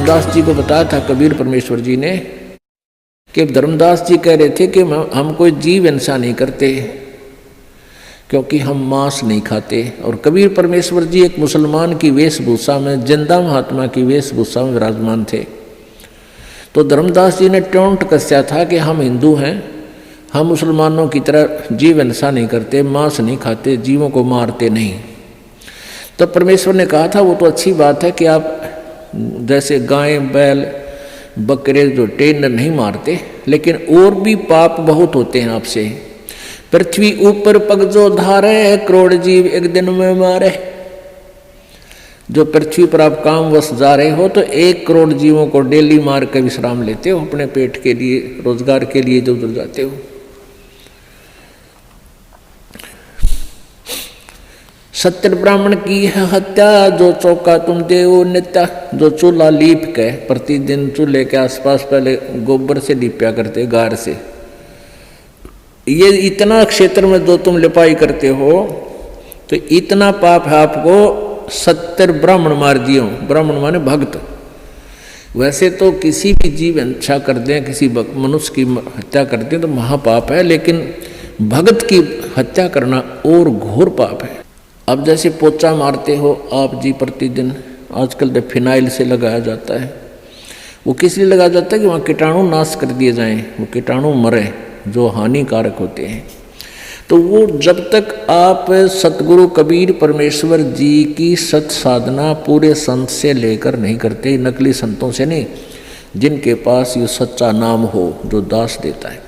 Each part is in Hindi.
धर्मदास जी को बताया था कबीर परमेश्वर जी ने कि धर्मदास जी कह रहे थे कि हम कोई जीव हिंसा नहीं करते क्योंकि हम मांस नहीं खाते। और कबीर परमेश्वर जी एक मुसलमान की वेशभूषा में, जिंदा महात्मा की वेशभूषा में विराजमान थे। तो धर्मदास जी ने टोंट कसया था कि हम हिंदू हैं, हम मुसलमानों की तरह जीव हिंसा नहीं करते, मांस नहीं खाते, जीवों को मारते नहीं। तो परमेश्वर ने कहा था वो तो अच्छी बात है कि आप जैसे गाय बैल बकरे जो टेंडर नहीं मारते, लेकिन और भी पाप बहुत होते हैं आपसे। पृथ्वी ऊपर पग जो धारे, करोड़ जीव एक दिन में मारे। जो पृथ्वी पर आप कामवश जा रहे हो तो 1 करोड़ जीवों को डेली मार कर विश्राम लेते हो, अपने पेट के लिए, रोजगार के लिए जो उधर जाते हो। सत्तर ब्राह्मण की है हत्या, जो चौका तुम देव नित्या। जो चूल्हा लीप के प्रतिदिन चूल्हे के आसपास पहले गोबर से लीपया करते, गार से, ये इतना क्षेत्र में जो तुम लिपाई करते हो तो इतना पाप है आपको 70 ब्राह्मण मार दियो। ब्राह्मण माने भक्त। वैसे तो किसी भी जीव हिंसा कर दें, किसी मनुष्य की हत्या कर दें तो महापाप है, लेकिन भक्त की हत्या करना और घोर पाप है। अब जैसे पोचा मारते हो आप जी प्रतिदिन, आजकल तो फिनाइल से लगाया जाता है। वो किस लिए लगाया जाता है कि वहाँ कीटाणु नाश कर दिए जाएं, वो कीटाणु मरे जो हानिकारक होते हैं। तो वो जब तक आप सतगुरु कबीर परमेश्वर जी की सत साधना पूरे संत से लेकर नहीं करते, नकली संतों से नहीं, जिनके पास ये सच्चा नाम हो जो दास देता है,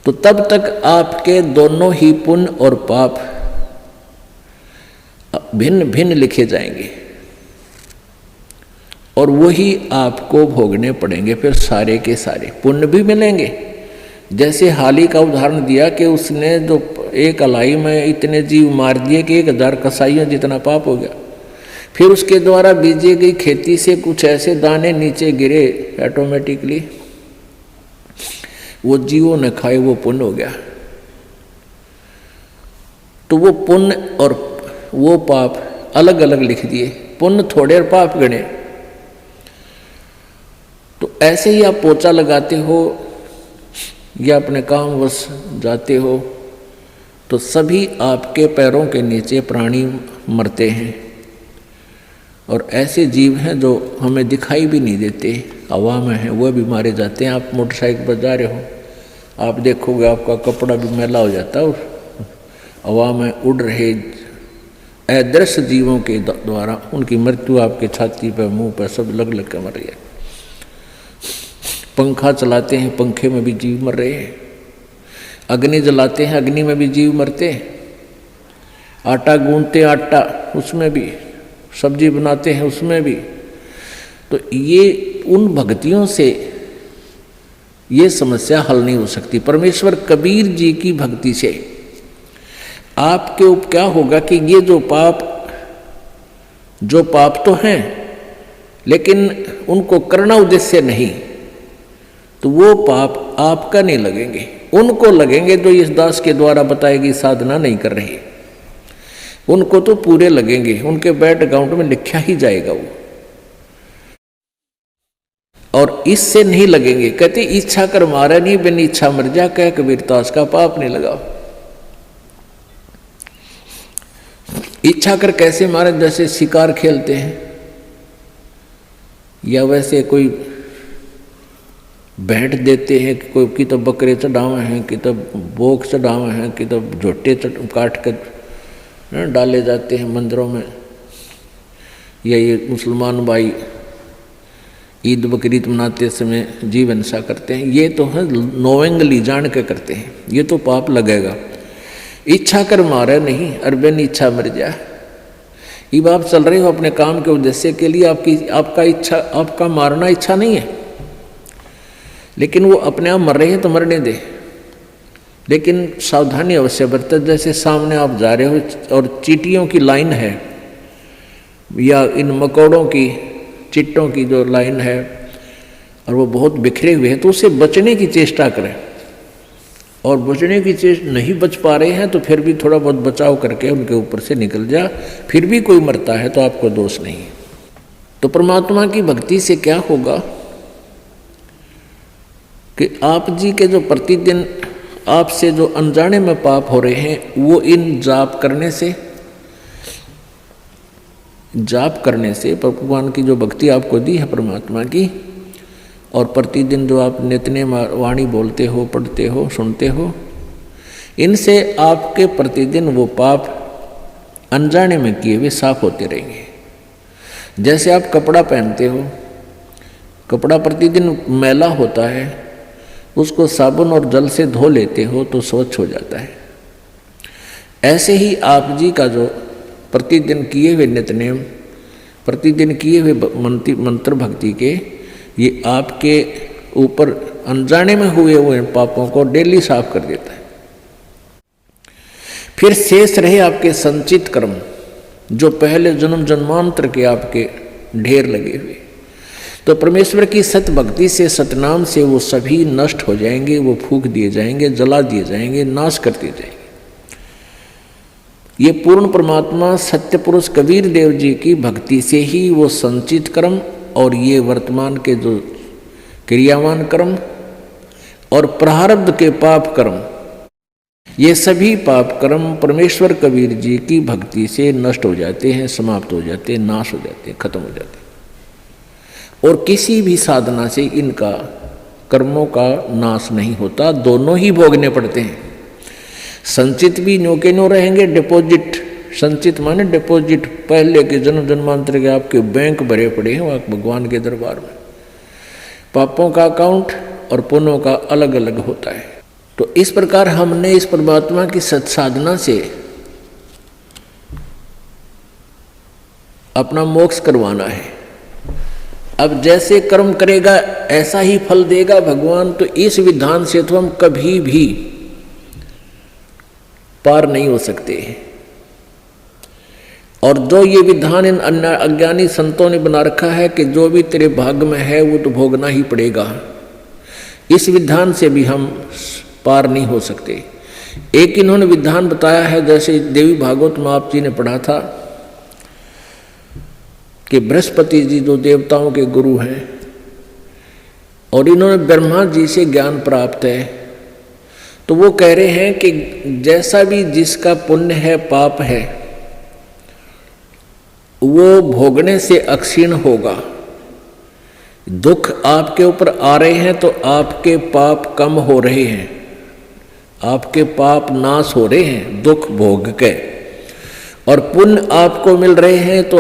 तो तब तक आपके दोनों ही पुण्य और पाप भिन्न भिन्न लिखे जाएंगे और वही आपको भोगने पड़ेंगे। फिर सारे के सारे पुण्य भी मिलेंगे। जैसे हाली का उदाहरण दिया कि उसने जो एक अलाई में इतने जीव मार दिए कि 1000 कसाईयों जितना पाप हो गया। फिर उसके द्वारा बीजी गई खेती से कुछ ऐसे दाने नीचे गिरे, ऑटोमेटिकली वो जीवों ने खाए, वो पुण्य हो गया। तो वो पुण्य और वो पाप अलग अलग लिख दिए, पुण्य थोड़े और पाप गणे। तो ऐसे ही आप पोचा लगाते हो या अपने काम वश जाते हो तो सभी आपके पैरों के नीचे प्राणी मरते हैं। और ऐसे जीव हैं जो हमें दिखाई भी नहीं देते, हवा में हैं, वह भी मारे जाते हैं। आप मोटरसाइकिल पर जा रहे हो, आप देखोगे आपका कपड़ा भी मैला हो जाता है और हवा में उड़ रहे अदृश्य जीवों के द्वारा उनकी मृत्यु आपके छाती पर, मुंह पर सब लग लग कर मर रही है। पंखा चलाते हैं, पंखे में भी जीव मर रहे हैं। अग्नि जलाते हैं, अग्नि में भी जीव मरते हैं। आटा गूंथते, आटा उसमें भी, सब्जी बनाते हैं उसमें भी। तो ये उन भक्तियों से ये समस्या हल नहीं हो सकती। परमेश्वर कबीर जी की भक्ति से आपके ऊपर क्या होगा कि ये जो पाप तो हैं लेकिन उनको करना उद्देश्य नहीं, तो वो पाप आपका नहीं लगेंगे, उनको लगेंगे जो इस दास के द्वारा बताई गई साधना नहीं कर रहे। उनको तो पूरे लगेंगे, उनके बैंक अकाउंट में लिखा ही जाएगा वो। और इससे नहीं लगेंगे। कहते इच्छा कर मारा नहीं, बिन इच्छा मर जा, कह कबीरदास का पाप नहीं लगा। इच्छा कर कैसे मारे? जैसे शिकार खेलते हैं या वैसे कोई भेंट देते हैं, कोई की तो बकरे चढ़ावे हैं, कि तो बोक चढ़ावे हैं, कि तो झोटे काट कर डाले जाते हैं मंदिरों में। या ये मुसलमान भाई ईद बकरीद मनाते समय जीव हिंसा करते हैं, ये तो है नोवेंगली जान के करते हैं, ये तो पाप लगेगा। इच्छा कर मारे नहीं, अरबन इच्छा मर जाए। ये आप चल रहे हो अपने काम के उद्देश्य के लिए, आपका मारना इच्छा नहीं है, लेकिन वो अपने आप मर रहे हैं तो मरने दे। लेकिन सावधानी अवश्य बरते। जैसे सामने आप जा रहे हो और चींटियों की लाइन है या इन मकोड़ों की, चिट्टों की जो लाइन है और वो बहुत बिखरे हुए हैं, तो उससे बचने की चेष्टा करें। और बचने की चेष्टा नहीं बच पा रहे हैं तो फिर भी थोड़ा बहुत बचाव करके उनके ऊपर से निकल जा। फिर भी कोई मरता है तो आपको दोष नहीं। तो परमात्मा की भक्ति से क्या होगा कि आप जी के जो प्रतिदिन आपसे जो अनजाने में पाप हो रहे हैं वो इन जाप करने से भगवान की जो भक्ति आपको दी है परमात्मा की, और प्रतिदिन जो आप नित्य वाणी बोलते हो, पढ़ते हो, सुनते हो, इनसे आपके प्रतिदिन वो पाप अनजाने में किए हुए साफ होते रहेंगे। जैसे आप कपड़ा पहनते हो, कपड़ा प्रतिदिन मैला होता है, उसको साबुन और जल से धो लेते हो तो स्वच्छ हो जाता है। ऐसे ही आप जी का जो प्रतिदिन किए हुए नित्य नेम, प्रतिदिन किए हुए मंत्र भक्ति के, ये आपके ऊपर अनजाने में हुए हुए पापों को डेली साफ कर देता है। फिर शेष रहे आपके संचित कर्म, जो पहले जन्म जन्मांतर के आपके ढेर लगे हुए, तो परमेश्वर की सत भक्ति से, सतनाम से वो सभी नष्ट हो जाएंगे, वो फूंक दिए जाएंगे, जला दिए जाएंगे, नाश कर दिए जाएंगे। ये पूर्ण परमात्मा सत्य पुरुष कबीर देव जी की भक्ति से ही वो संचित कर्म और ये वर्तमान के जो क्रियावान कर्म और प्रारब्ध के पाप कर्म, ये सभी पाप कर्म परमेश्वर कबीर जी की भक्ति से नष्ट हो जाते हैं, समाप्त हो जाते हैं, नाश हो जाते हैं, खत्म हो जाते हैं। और किसी भी साधना से इनका कर्मों का नाश नहीं होता, दोनों ही भोगने पड़ते हैं। संचित भी न्यो के न्यो रहेंगे, डिपॉजिट, संचित माने डिपॉजिट, पहले के जन्म जन्मांतर के आपके बैंक भरे पड़े हैं भगवान के दरबार में। पापों का अकाउंट और पुण्यों का अलग अलग होता है। तो इस प्रकार हमने इस परमात्मा की सत्साधना से अपना मोक्ष करवाना है। अब जैसे कर्म करेगा ऐसा ही फल देगा भगवान, तो इस विधान से तो हम कभी भी पार नहीं हो सकते। और जो ये विधान इन अन्य अज्ञानी संतों ने बना रखा है कि जो भी तेरे भाग्य में है वो तो भोगना ही पड़ेगा, इस विधान से भी हम पार नहीं हो सकते। एक इन्होंने विधान बताया है, जैसे देवी भागवत में आप जी ने पढ़ा था कि बृहस्पति जी जो देवताओं के गुरु हैं और इन्होंने ब्रह्मा जी से ज्ञान प्राप्त है, तो वो कह रहे हैं कि जैसा भी जिसका पुण्य है, पाप है, वो भोगने से अक्षीण होगा। दुख आपके ऊपर आ रहे हैं तो आपके पाप कम हो रहे हैं, आपके पाप नाश हो रहे हैं दुख भोग के, और पुण्य आपको मिल रहे हैं तो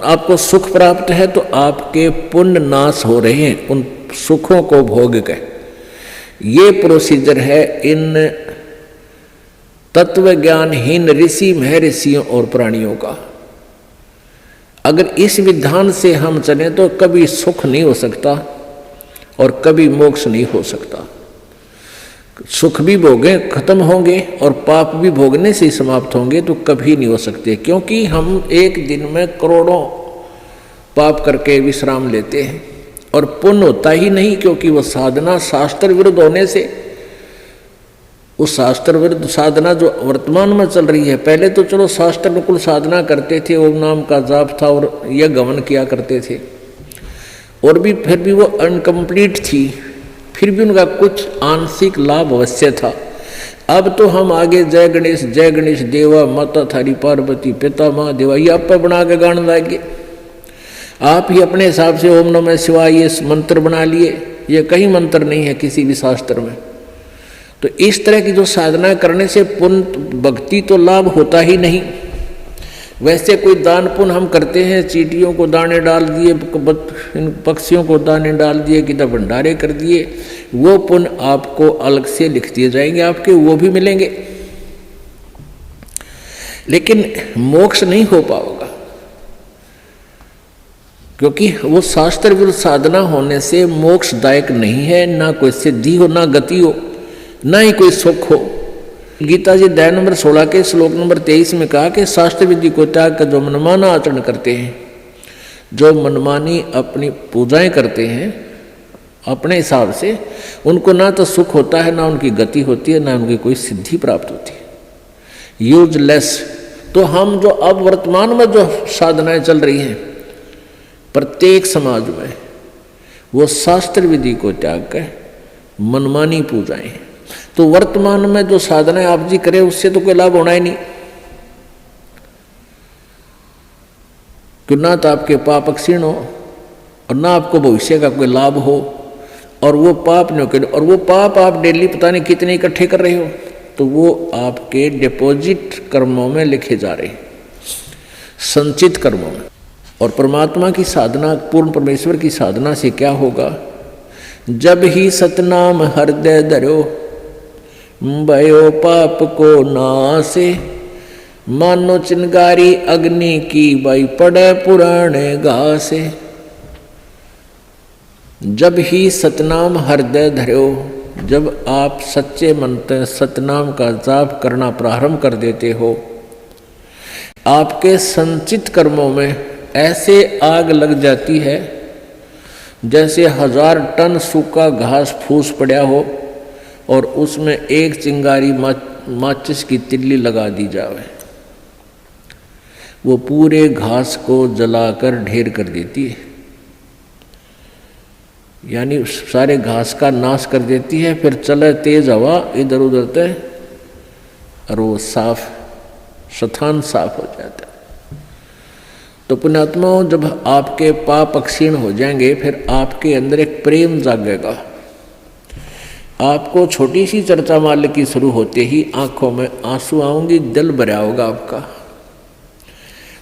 आपको सुख प्राप्त है तो आपके पुण्य नाश हो रहे हैं उन सुखों को भोग के। ये प्रोसीजर है इन तत्व ज्ञानहीन ऋषि महर्षियों और प्राणियों का। अगर इस विधान से हम चलें तो कभी सुख नहीं हो सकता और कभी मोक्ष नहीं हो सकता। सुख भी भोगे खत्म होंगे और पाप भी भोगने से समाप्त होंगे तो कभी नहीं हो सकते, क्योंकि हम एक दिन में करोड़ों पाप करके विश्राम लेते हैं और पुण्य होता ही नहीं, क्योंकि वो साधना शास्त्र विरुद्ध होने से, उस शास्त्र विरुद्ध साधना जो वर्तमान में चल रही है, पहले तो चलो शास्त्र अनुकूल साधना करते थे, ओम नाम का जाप था और यह गमन किया करते थे, और भी फिर भी वो अनकम्प्लीट थी, फिर भी उनका कुछ आंशिक लाभ अवश्य था। अब तो हम आगे जय गणेश देवा माता थारी पार्वती पिता महादेवा ये आप बना के गाने लाएंगे। आप ही अपने हिसाब से ओम नमः शिवाय ये मंत्र बना लिए, ये कहीं मंत्र नहीं है किसी भी शास्त्र में। तो इस तरह की जो साधना करने से पुण्य भक्ति तो लाभ होता ही नहीं। वैसे कोई दान पुण्य हम करते हैं, चींटियों को दाने डाल दिए, इन पक्षियों को दाने डाल दिए, किधर भंडारे कर दिए, वो पुण्य आपको अलग से लिख दिए जाएंगे, आपके वो भी मिलेंगे, लेकिन मोक्ष नहीं हो पाएगा, क्योंकि वो शास्त्र विरुद्ध साधना होने से मोक्षदायक नहीं है। ना कोई सिद्धि हो, ना गति हो, ना ही कोई सुख हो। गीता जी अध्याय नंबर 16 के श्लोक नंबर 23 में कहा कि शास्त्र विधि को त्याग कर जो मनमाना आचरण करते हैं, जो मनमानी अपनी पूजाएं करते हैं अपने हिसाब से, उनको ना तो सुख होता है, ना उनकी गति होती है, ना उनकी कोई सिद्धि प्राप्त होती है, यूजलेस। तो हम जो अब वर्तमान में जो साधनाएं चल रही हैं, प्रत्येक समाज में वो शास्त्र विधि को त्याग कर मनमानी पूजाएं। तो वर्तमान में जो साधनाएं आप जी करें उससे तो कोई लाभ होना ही नहीं, क्यों ना तो आपके पाप क्षीण हो और ना आपको भविष्य का कोई लाभ हो, और वो पाप नहीं करे, और वो पाप आप डेली पता नहीं कितने इकट्ठे कर रहे हो, तो वो आपके डिपॉजिट कर्मों में लिखे जा रहे हैं, संचित कर्मों में। और परमात्मा की साधना, पूर्ण परमेश्वर की साधना से क्या होगा? जब ही सतनाम हृदय धरो भयो पाप को नासे, मानो चिंगारी अग्नि की बाई पड़े पुराने घासे। जब ही सतनाम हृदय धरो, जब आप सच्चे मन से सतनाम का जाप करना प्रारंभ कर देते हो, आपके संचित कर्मों में ऐसे आग लग जाती है जैसे 1000 टन सूखा घास फूस पड़ा हो और उसमें एक चिंगारी माचिस की तिल्ली लगा दी जाए, वो पूरे घास को जलाकर ढेर कर देती है, यानी सारे घास का नाश कर देती है। फिर चले तेज हवा इधर उधर तय और वो साफ स्थान साफ हो जाता है। तो पुण्यात्माओं, जब आपके पाप क्षीण हो जाएंगे, फिर आपके अंदर एक प्रेम जागेगा। आपको छोटी सी चर्चा माल की शुरू होते ही आंखों में आंसू आऊंगी, दिल भरा होगा आपका।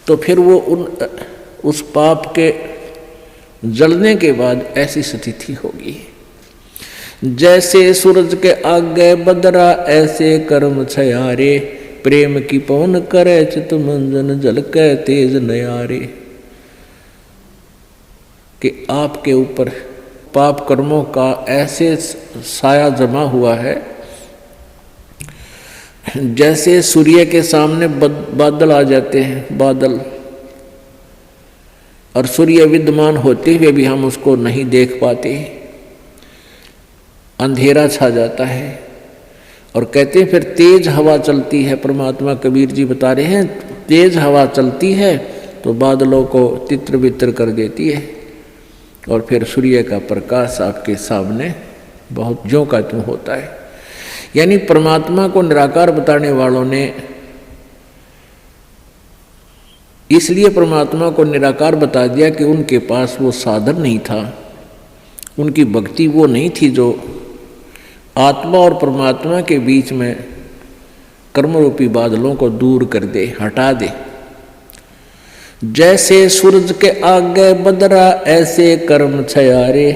तो फिर वो उस पाप के जलने के बाद ऐसी स्थिति होगी, जैसे सूरज के आगे बदरा ऐसे कर्म छयारे, प्रेम की पवन करे चित मंजन झलके तेज नयारे। कि आपके ऊपर पाप कर्मों का ऐसे साया जमा हुआ है जैसे सूर्य के सामने बादल आ जाते हैं, बादल, और सूर्य विद्यमान होते हुए भी हम उसको नहीं देख पाते, अंधेरा छा जाता है। और कहते हैं फिर तेज हवा चलती है, परमात्मा कबीर जी बता रहे हैं, तेज हवा चलती है तो बादलों को तित्र बित्र कर देती है, और फिर सूर्य का प्रकाश आपके सामने बहुत ज्यों का त्यों होता है। यानी परमात्मा को निराकार बताने वालों ने इसलिए परमात्मा को निराकार बता दिया कि उनके पास वो साधन नहीं था, उनकी भक्ति वो नहीं थी जो आत्मा और परमात्मा के बीच में कर्मरूपी बादलों को दूर कर दे, हटा दे। जैसे सूरज के आगे बदरा ऐसे कर्म छयारे,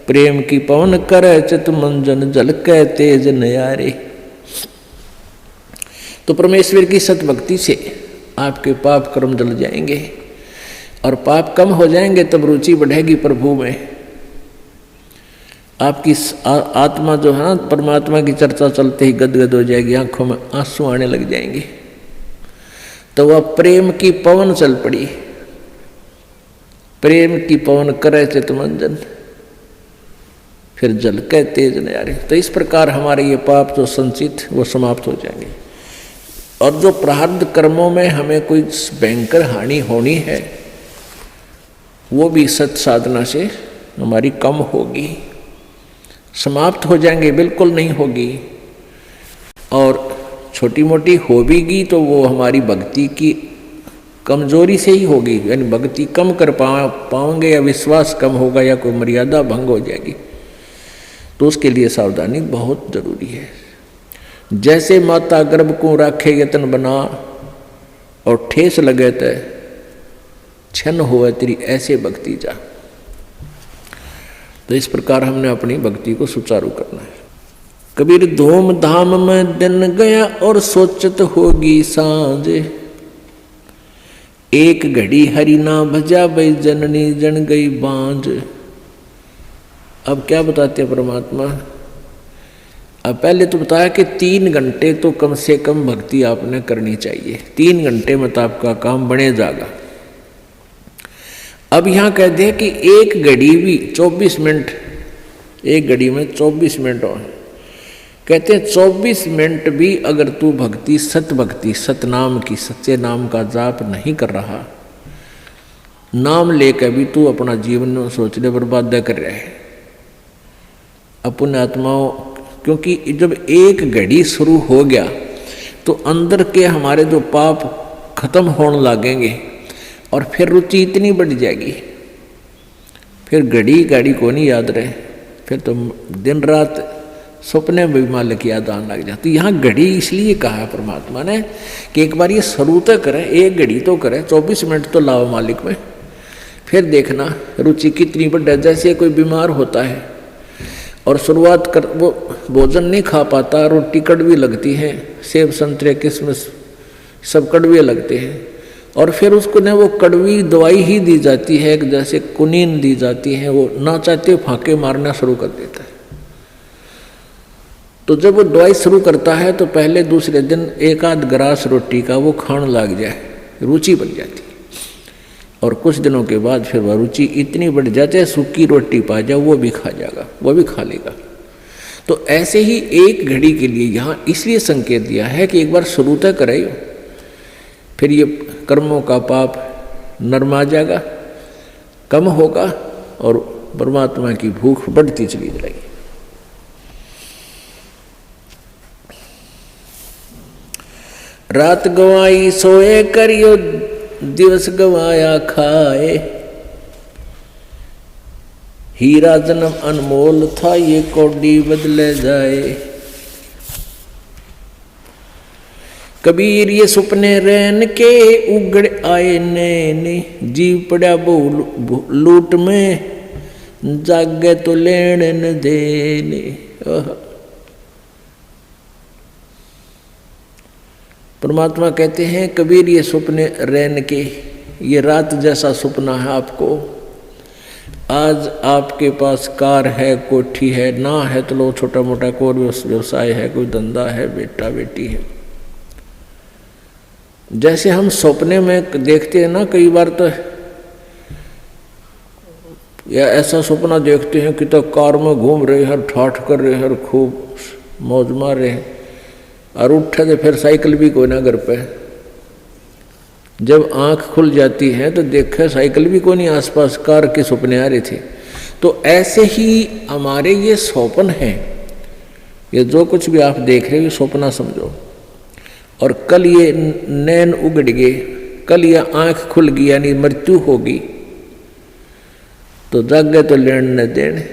प्रेम की पवन करे चित मंजन झलके तेज नयारे। तो परमेश्वर की सत भक्ति से आपके पाप कर्म जल जाएंगे और पाप कम हो जाएंगे, तब रुचि बढ़ेगी प्रभु में। आपकी आत्मा जो है ना, परमात्मा की चर्चा चलते ही गदगद हो जाएगी, आंखों में आंसू आने लग जाएंगे। तो वह प्रेम की पवन चल पड़ी, प्रेम की पवन करे चित मंजन, फिर जल के तेज नयारे। तो इस प्रकार हमारे ये पाप जो संचित वो समाप्त हो जाएंगे, और जो प्रारब्ध कर्मों में हमें कोई भयंकर हानि होनी है वो भी सत साधना से हमारी कम होगी, समाप्त हो जाएंगे, बिल्कुल नहीं होगी। और छोटी मोटी हो भीगी तो वो हमारी भक्ति की कमजोरी से ही होगी, यानी भक्ति कम कर पाएंगे, या विश्वास कम होगा, या कोई मर्यादा भंग हो जाएगी। तो उसके लिए सावधानी बहुत जरूरी है। जैसे माता गर्भ को राखे यतन बना, और ठेस लगे तो छन होवे तेरी ऐसे भक्ति जा। तो इस प्रकार हमने अपनी भक्ति को सुचारू करना है। कबीर धूम धाम में दिन गया और सोचत होगी सांझ, एक घड़ी हरि ना भजा भई जननी जन गई बांझ। अब क्या बताते हैं परमात्मा? अब पहले तो बताया कि 3 घंटे तो कम से कम भक्ति आपने करनी चाहिए, 3 घंटे में तो आपका काम बने जाएगा। अब यहाँ कह दे कि एक घड़ी भी 24 मिनट, एक घड़ी में 24 मिनट हो, कहते हैं 24 मिनट भी अगर तू भक्ति, सत नाम की, सच्चे नाम का जाप नहीं कर रहा, नाम लेकर भी तू अपना जीवन सोचने बर्बाद कर रहा है अपने आत्माओं। क्योंकि जब एक घड़ी शुरू हो गया तो अंदर के हमारे जो पाप खत्म होने लगेंगे और फिर रुचि इतनी बढ़ जाएगी, फिर घड़ी को नहीं याद रहे, फिर तो दिन रात सपने में भी मालिक याद आने लग जाती। यहाँ घड़ी इसलिए कहा है परमात्मा ने कि एक बार ये शुरू तो करें, एक घड़ी तो करें, 24 मिनट तो लाओ मालिक में, फिर देखना रुचि कितनी बढ़ जाए। जैसे कोई बीमार होता है और शुरुआत कर वो भोजन नहीं खा पाता, रोटी कड़वी लगती है, सेब संतरे किशमिश सब कड़वे लगते हैं, और फिर उसको ने वो कड़वी दवाई ही दी जाती है, जैसे कुनीन दी जाती है, वो ना चाहते फांके मारना शुरू कर देता है। तो जब वो दवाई शुरू करता है तो पहले दूसरे दिन एक आध ग्रास रोटी का वो खाने लग जाए, रुचि बन जाती है, और कुछ दिनों के बाद फिर वह रुचि इतनी बढ़ जाती है सूखी रोटी पा जाओ वो भी खा जाएगा, वो भी खा लेगा। तो ऐसे ही एक घड़ी के लिए यहाँ इसलिए संकेत दिया है कि एक बार शुरू तक करे, फिर ये कर्मों का पाप नरमा जाएगा, कम होगा और परमात्मा की भूख बढ़ती चली जाएगी। रात गवाई सोए करियो, दिवस गवाया खाए, हीरा जन्म अनमोल था ये कौड़ी बदले जाए। कबीर ये सुपने रैन के उगड़ आए नैने, जीव पड़ा बहु लूट में जागे तो लेन न देने। परमात्मा कहते हैं कबीर ये सुपने रैन के, ये रात जैसा सुपना है आपको। आज आपके पास कार है, कोठी है, ना है तो लो छोटा मोटा कोई व्यवसाय है, कोई धंधा है, बेटा बेटी है। जैसे हम सपने में देखते हैं ना, कई बार तो या ऐसा सपना देखते हैं कि तो कार में घूम रहे हैं, ठाठ कर रहे हैं, खूब मौज मार रहे हैं, और उठे तो फिर साइकिल भी कोई ना घर पे। जब आंख खुल जाती है तो देखे साइकिल भी कोई नहीं आसपास, कार के सपने आ रहे थे। तो ऐसे ही हमारे ये स्वप्न हैं, ये जो कुछ भी आप देख रहे हो ये सपना समझो। और कल ये नैन उगड़ गए, कल ये आंख खुल गई, यानी मृत्यु होगी, तो जागे तो लेन न देन।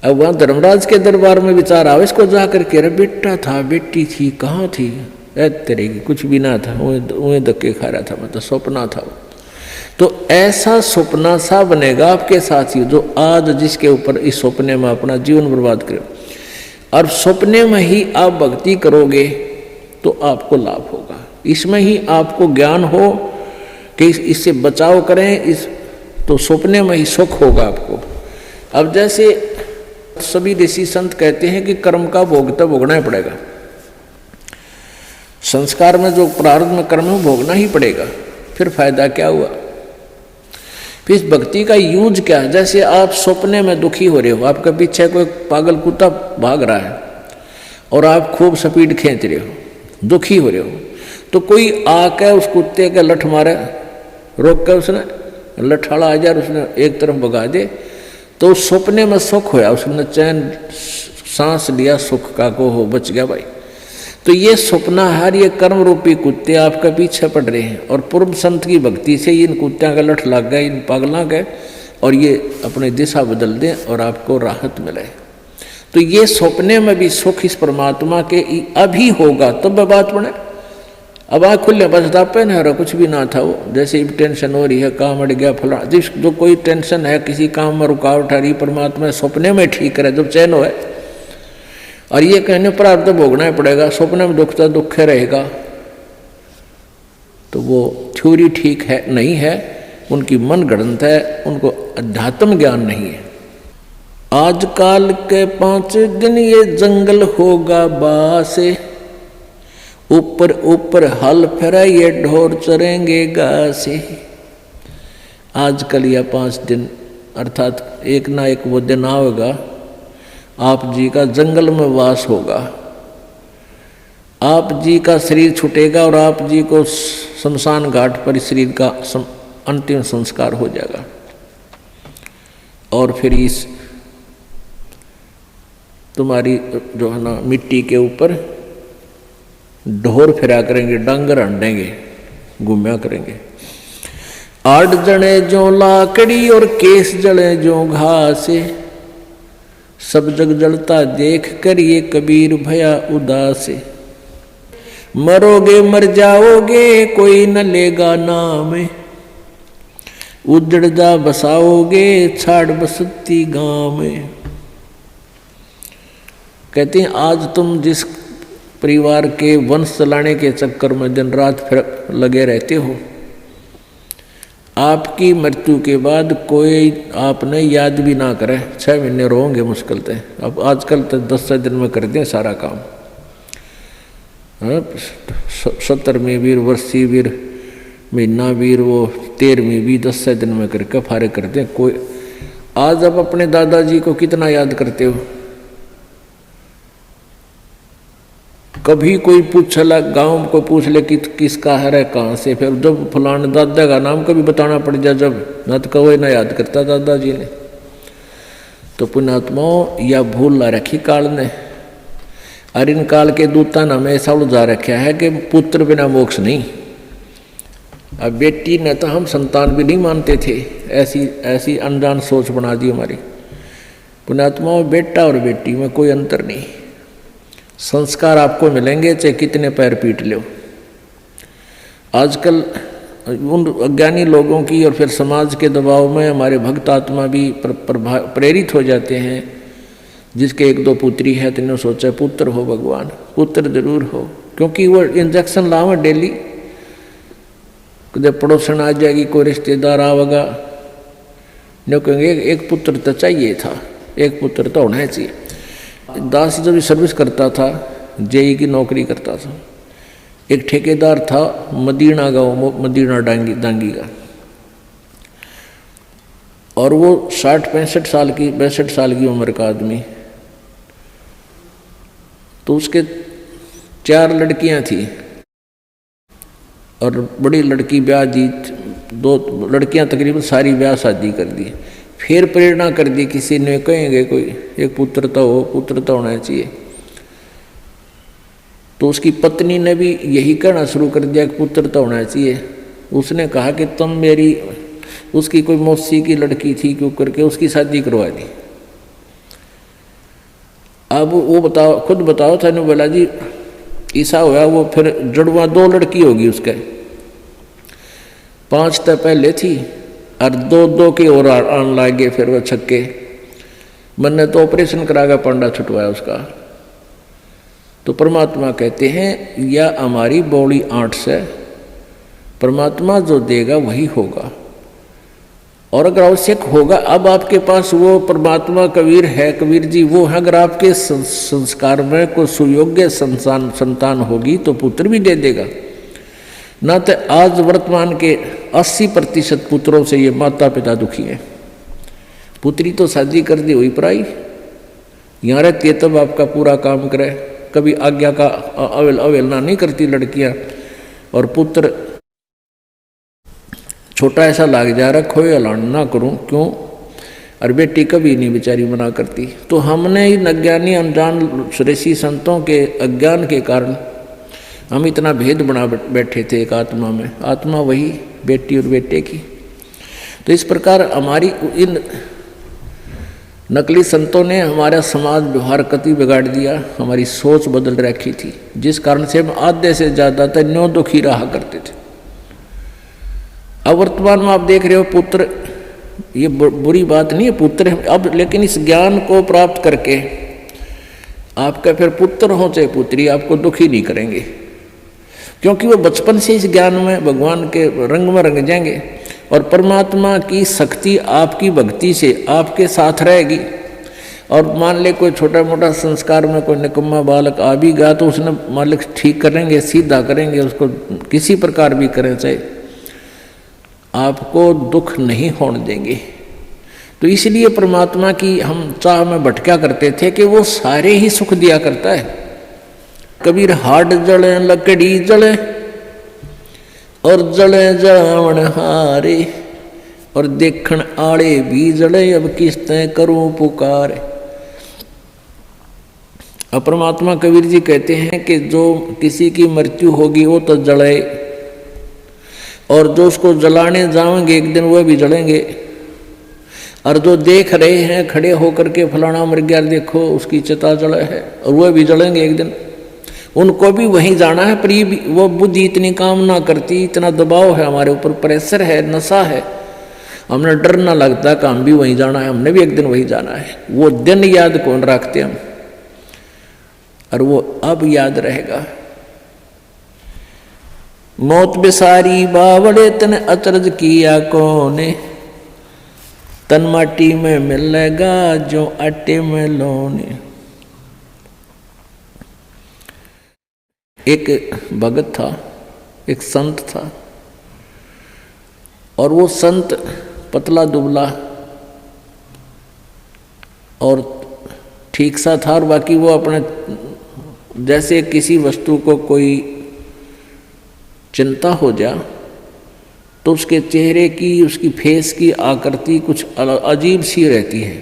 अब वहां धर्मराज के दरबार में विचार आवे इसको जाकर के, अरे बेटा था, बेटी थी, कहाँ थी, तेरे की कुछ भी ना था, उन्हें धक्के खा रहा था, मतलब सपना था वो। तो ऐसा सपना सा बनेगा आपके साथ ही, जो आज जिसके ऊपर इस सपने में अपना जीवन बर्बाद करे, और सपने में ही आप भक्ति करोगे तो आपको लाभ होगा। इसमें ही आपको ज्ञान हो कि इससे बचाव करें, इस तो सपने में ही सुख होगा आपको। अब जैसे सभी ऋषि संत कहते हैं कि कर्म का भोग तो भोगना ही पड़ेगा, संस्कार में जो प्रारब्ध में कर्म है भोगना ही पड़ेगा, फिर फायदा क्या हुआ। फिर इस भक्ति का यूज क्या है। जैसे आप सपने में दुखी हो रहे हो, आपके पीछे कोई पागल कुत्ता भाग रहा है और आप खूब स्पीड खींच रहे हो, दुखी हो रहे हो, तो कोई आके उस कुत्ते के लठ मारे, रोक कर उसने लठाड़ा आ जाए, उसने एक तरफ भगा दे, तो सपने में सुख होया, उसने चैन सांस लिया सुख का, को हो बच गया भाई। तो ये सपना हर ये कर्म रूपी कुत्ते आपका पीछे पड़ रहे हैं, और पूर्व संत की भक्ति से इन कुत्तियों का लठ लग गए, इन पागलों के, और ये अपनी दिशा बदल दें और आपको राहत मिले। तो ये सपने में भी सुख इस परमात्मा के अभी होगा, तब बात बने। अब आँख खुले बस दापे न रहा, कुछ भी ना था वो, जैसे ही टेंशन हो रही है, काम अड़ गया फला, जिस जो कोई टेंशन है, किसी काम में रुकावट आ रही, परमात्मा सपने में ठीक करे जब चैन हो। और ये कहने पर आप तो भोगना ही पड़ेगा, सपने में दुख तो दुख रहेगा, तो वो थ्योरी ठीक है नहीं है, उनकी मन गणत है, उनको अध्यात्म ज्ञान नहीं है। आजकल के 5 दिन ये जंगल होगा बासे, ऊपर ऊपर हल फिरा ये ढोर चरेंगे घासे। आजकल या 5 दिन अर्थात एक ना एक वो दिन आएगा, आप जी का जंगल में वास होगा, आप जी का शरीर छूटेगा और आप जी को शमशान घाट पर शरीर का अंतिम संस्कार हो जाएगा। और फिर इस तुम्हारी जो है ना मिट्टी के ऊपर ढोर फिरा करेंगे, डांगर हंडेंगे, घूमया करेंगे। 8 जने जो लाकड़ी और केस जले जो घास, सब जग जलता देख कर ये कबीर भया उदास। मरोगे मर जाओगे कोई न लेगा नाम, उजड़ जा बसाओगे छाड़ बसती गांव में। कहते हैं आज तुम जिस परिवार के वंश चलाने के चक्कर में दिन रात फिर लगे रहते हो, आपकी मृत्यु के बाद कोई आपने याद भी ना करे, 6 महीने रोंगे मुश्किल से। अब आजकल तो 10 दिन में कर दें सारा काम। 70वीं वीर, वर्षी वीर, महीना वीर, वो 13वीं भी 10 दिन में करके फारे कर दें। कोई आज आप अपने दादाजी को कितना याद करते हो? कभी कोई पूछला, गांव को पूछ ले कि किसका है कहाँ से, फिर जब फलाने दादा का नाम कभी बताना पड़ जाए, जब न तो कोई ना याद करता दादाजी ने। तो पुण्यात्माओं या भूल ला रखी काल ने, और इन काल के दूता ने हमें ऐसा उलझा रखा है कि पुत्र बिना मोक्ष नहीं। अब बेटी ने तो हम संतान भी नहीं मानते थे, ऐसी अनजान सोच बना दी हमारी। पुण्यात्माओं बेटा और बेटी में कोई अंतर नहीं, संस्कार आपको मिलेंगे चाहे कितने पैर पीट लो। आजकल उन अज्ञानी लोगों की और फिर समाज के दबाव में हमारे भक्त आत्मा भी प्रेरित हो जाते हैं। जिसके 1-2 पुत्री है तो इन्होंने सोचा पुत्र हो भगवान, पुत्र जरूर हो, क्योंकि वो इंजेक्शन लाओ डेली। जब पड़ोसन आ जाएगी, कोई रिश्तेदार आवेगा, नहीं कहेंगे एक पुत्र तो चाहिए था, एक पुत्र तो होना चाहिए। दास जब सर्विस करता था, जेई की नौकरी करता था, एक ठेकेदार था मदीना गाँव, मदीना दांगी का, और वो 62 साल की उम्र का आदमी। तो उसके 4 लड़कियां थी और बड़ी लड़की ब्याह दी, 2 लड़कियां तकरीबन सारी ब्याह शादी कर दी। फिर प्रेरणा कर दी, किसी ने कहेंगे कोई एक पुत्र तो हो, पुत्र तो होना चाहिए। तो उसकी पत्नी ने भी यही कहना शुरू कर दिया कि पुत्र तो होना चाहिए। उसने कहा कि तुम मेरी, उसकी कोई मौसी की लड़की थी, क्यों करके उसकी शादी करवा दी। अब वो बताओ, खुद बताओ था, ने बोला जी ऐसा हुआ, वो फिर जुड़वा 2 लड़की होगी उसके, 5 तो पहले थी और 2 के और आन लागे, फिर वो छक्के। मैंने तो ऑपरेशन करा के पंडा छुटवाया उसका। तो परमात्मा कहते हैं या हमारी बॉडी 8 से, परमात्मा जो देगा वही होगा, और अगर आवश्यक होगा, अब आपके पास वो परमात्मा कबीर है, कबीर जी वो है, अगर आपके संस्कार में कोई सुयोग्य संतान होगी तो पुत्र भी दे देगा। ना तो आज वर्तमान के 80% पुत्रों से ये माता पिता दुखी है। पुत्री तो शादी कर दी हुई पराई, यहाँ रहती है तब आपका पूरा काम करे, कभी आज्ञा का अवहेलना नहीं करती लड़कियाँ, और पुत्र छोटा ऐसा लाग जा रहा, खोए अलान ना करूं क्यों, और बेटी कभी नहीं बेचारी मना करती। तो हमने इन अज्ञानी अनजान ऋषि संतों के अज्ञान के कारण हम इतना भेद बना बैठे थे एक आत्मा में, आत्मा वही बेटी और बेटे की। तो इस प्रकार हमारी इन नकली संतों ने हमारा समाज व्यवहार कति बिगाड़ दिया, हमारी सोच बदल रखी थी, जिस कारण से हम आधे से ज़्यादा तो न्यो दुखी रहा करते थे। अब वर्तमान में आप देख रहे हो पुत्र, ये बुरी बात नहीं है पुत्र अब, लेकिन इस ज्ञान को प्राप्त करके आपका फिर पुत्र हो चाहे पुत्री आपको दुखी नहीं करेंगे, क्योंकि वो बचपन से इस ज्ञान में भगवान के रंग में रंग जाएंगे, और परमात्मा की शक्ति आपकी भक्ति से आपके साथ रहेगी। और मान ले कोई छोटा मोटा संस्कार में कोई निकम्मा बालक आ भी गया तो उसने मालिक ठीक करेंगे, सीधा करेंगे, उसको किसी प्रकार भी करें, चाहे आपको दुख नहीं होने देंगे। तो इसलिए परमात्मा की हम चाह में भटका करते थे कि वो सारे ही सुख दिया करता है। कबीर हाड जले लकड़ी जले, और जड़े जड़ावण हारे, और देखण आड़े भी जड़े, अब किसते करूं पुकार। अब परमात्मा कबीर जी कहते हैं कि जो किसी की मृत्यु होगी वो तो जले, और जो उसको जलाने जाएंगे एक दिन वह भी जलेंगे, और जो देख रहे हैं खड़े होकर के फलाना मर गया देखो उसकी चिता जले है, और वह भी जलेंगे एक दिन, उनको भी वहीं जाना है। पर ये वो बुद्धि इतनी काम ना करती, इतना दबाव है हमारे ऊपर, प्रेशर है, नशा है, हमने डर ना लगता कि हम भी वहीं जाना है, हमने भी एक दिन वहीं जाना है। वो दिन याद कौन रखते हम, और वो अब याद रहेगा। मौत बिसारी बावड़े तन अचरज किया कोने, तन माटी में मिलेगा जो आटे में लोने। एक भगत था, एक संत था, और वो संत पतला दुबला और ठीक सा था, और बाकी वो अपने जैसे किसी वस्तु को कोई चिंता हो जा तो उसके चेहरे की, उसकी फेस की आकृति कुछ अजीब सी रहती है।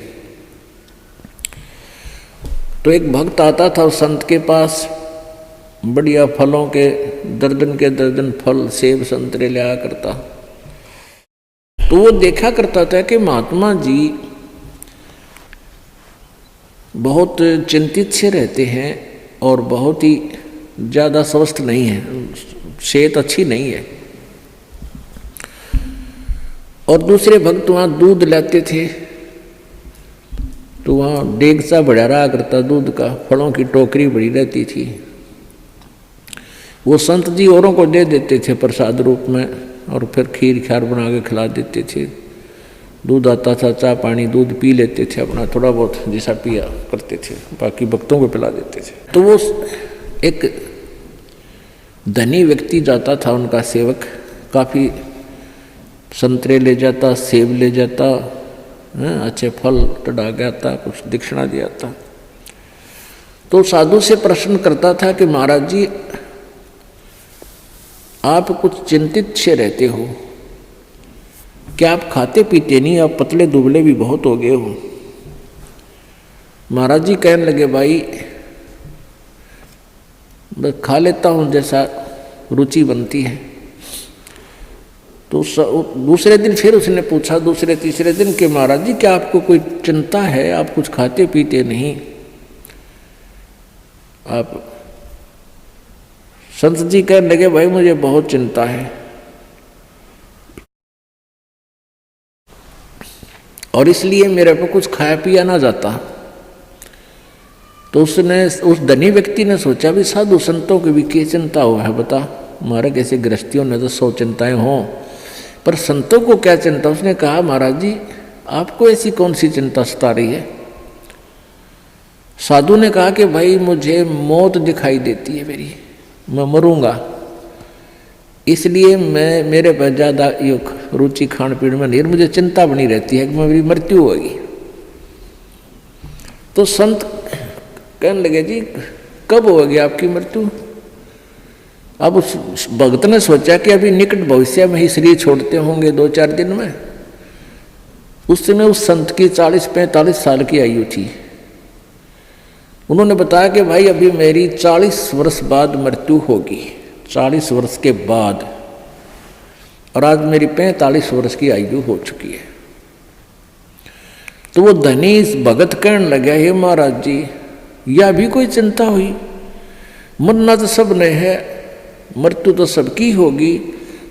तो एक भक्त आता था उस संत के पास, बढ़िया फलों के दर्जन फल, सेब संतरे लिया करता। तो वो देखा करता था कि महात्मा जी बहुत चिंतित से रहते हैं और बहुत ही ज़्यादा स्वस्थ नहीं है, सेहत अच्छी नहीं है। और दूसरे भक्त वहाँ दूध लाते थे तो वहाँ डेग सा बढ़ा रहा करता दूध का, फलों की टोकरी बड़ी रहती थी। वो संत जी औरों को दे देते थे प्रसाद रूप में, और फिर खीर खार बना के खिला देते थे। दूध आता था, चाय पानी दूध पी लेते थे, अपना थोड़ा बहुत जैसा पिया करते थे, बाकी भक्तों को पिला देते थे। तो वो एक धनी व्यक्ति जाता था, उनका सेवक, काफ़ी संतरे ले जाता, सेब ले जाता, अच्छे फल टड़ा गया था, कुछ दक्षिणा दिया था। तो साधु से प्रश्न करता था कि महाराज जी आप कुछ चिंतित से रहते हो, क्या आप खाते पीते नहीं, आप पतले दुबले भी बहुत हो गए हो। महाराज जी कहने लगे भाई मैं खा लेता हूँ जैसा रुचि बनती है। तो दूसरे दिन फिर उसने पूछा, दूसरे तीसरे दिन कि महाराज जी क्या आपको कोई चिंता है, आप कुछ खाते पीते नहीं। आप संत जी कहने लगे भाई मुझे बहुत चिंता है, और इसलिए मेरे को कुछ खाया पिया ना जाता। तो उसने, उस धनी व्यक्ति ने सोचा भी साधु संतों की भी क्या चिंता हुआ है बता, हमारे कैसे गृहस्थियों ने तो 100 चिंताएं हों, पर संतों को क्या चिंता। उसने कहा महाराज जी आपको ऐसी कौन सी चिंता सता रही है। साधु ने कहा कि भाई मुझे मौत दिखाई देती है मेरी, मैं मरूंगा, इसलिए मैं मेरे पर ज़्यादा रुचि खान पीन में नहीं, मुझे चिंता बनी रहती है कि मेरी मृत्यु होगी। तो संत कहने लगे जी कब होगी आपकी मृत्यु। अब उस भक्त ने सोचा कि अभी निकट भविष्य में ही शरीर छोड़ते होंगे 2-4 दिन में। उस समय उस संत की 40-45 साल की आयु थी। उन्होंने बताया कि भाई अभी मेरी 40 वर्ष बाद मृत्यु होगी, 40 वर्ष के बाद, और आज मेरी 45 वर्ष की आयु हो चुकी है। तो वो धनी इस भगत कहने लगा हे महाराज जी यह भी कोई चिंता हुई, मरना तो सब ने है, मृत्यु तो सबकी होगी,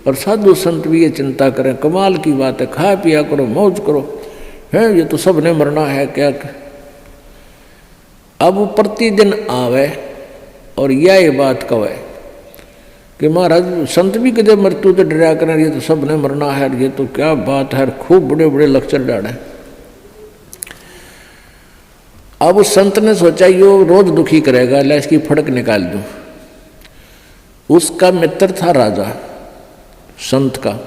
और साधु संत भी ये चिंता करें, कमाल की बात है, खा पिया करो, मौज करो, है ये तो सब ने मरना है क्या। अब वो प्रतिदिन आवे और यह बात कहे कि महाराज संत भी कदे मृत्यु तो डरा करें, ये तो सब ने मरना है, ये तो क्या बात है, खूब बड़े बड़े लेक्चर डाले। अब उस संत ने सोचा यो रोज दुखी करेगा, ला इसकी फड़क निकाल दूं। उसका मित्र था राजा, संत का,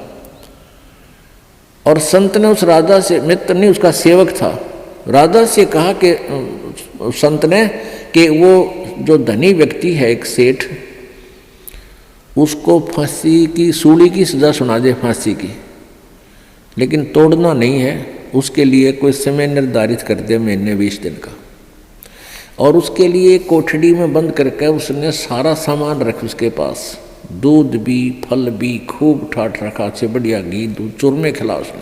और संत ने उस राजा से, मित्र नहीं उसका सेवक था, राजा से कहा कि संत ने कि वो जो धनी व्यक्ति है एक सेठ, उसको फांसी की सूली की सज़ा सुना दे, फांसी की, लेकिन तोड़ना नहीं है, उसके लिए कोई समय निर्धारित कर दे, महीने 20 दिन का, और उसके लिए कोठड़ी में बंद करके उसने सारा सामान रख उसके पास, दूध भी फल भी खूब ठाठ रखा, अच्छे बढ़िया घी दूध चूरमे खिला उसने।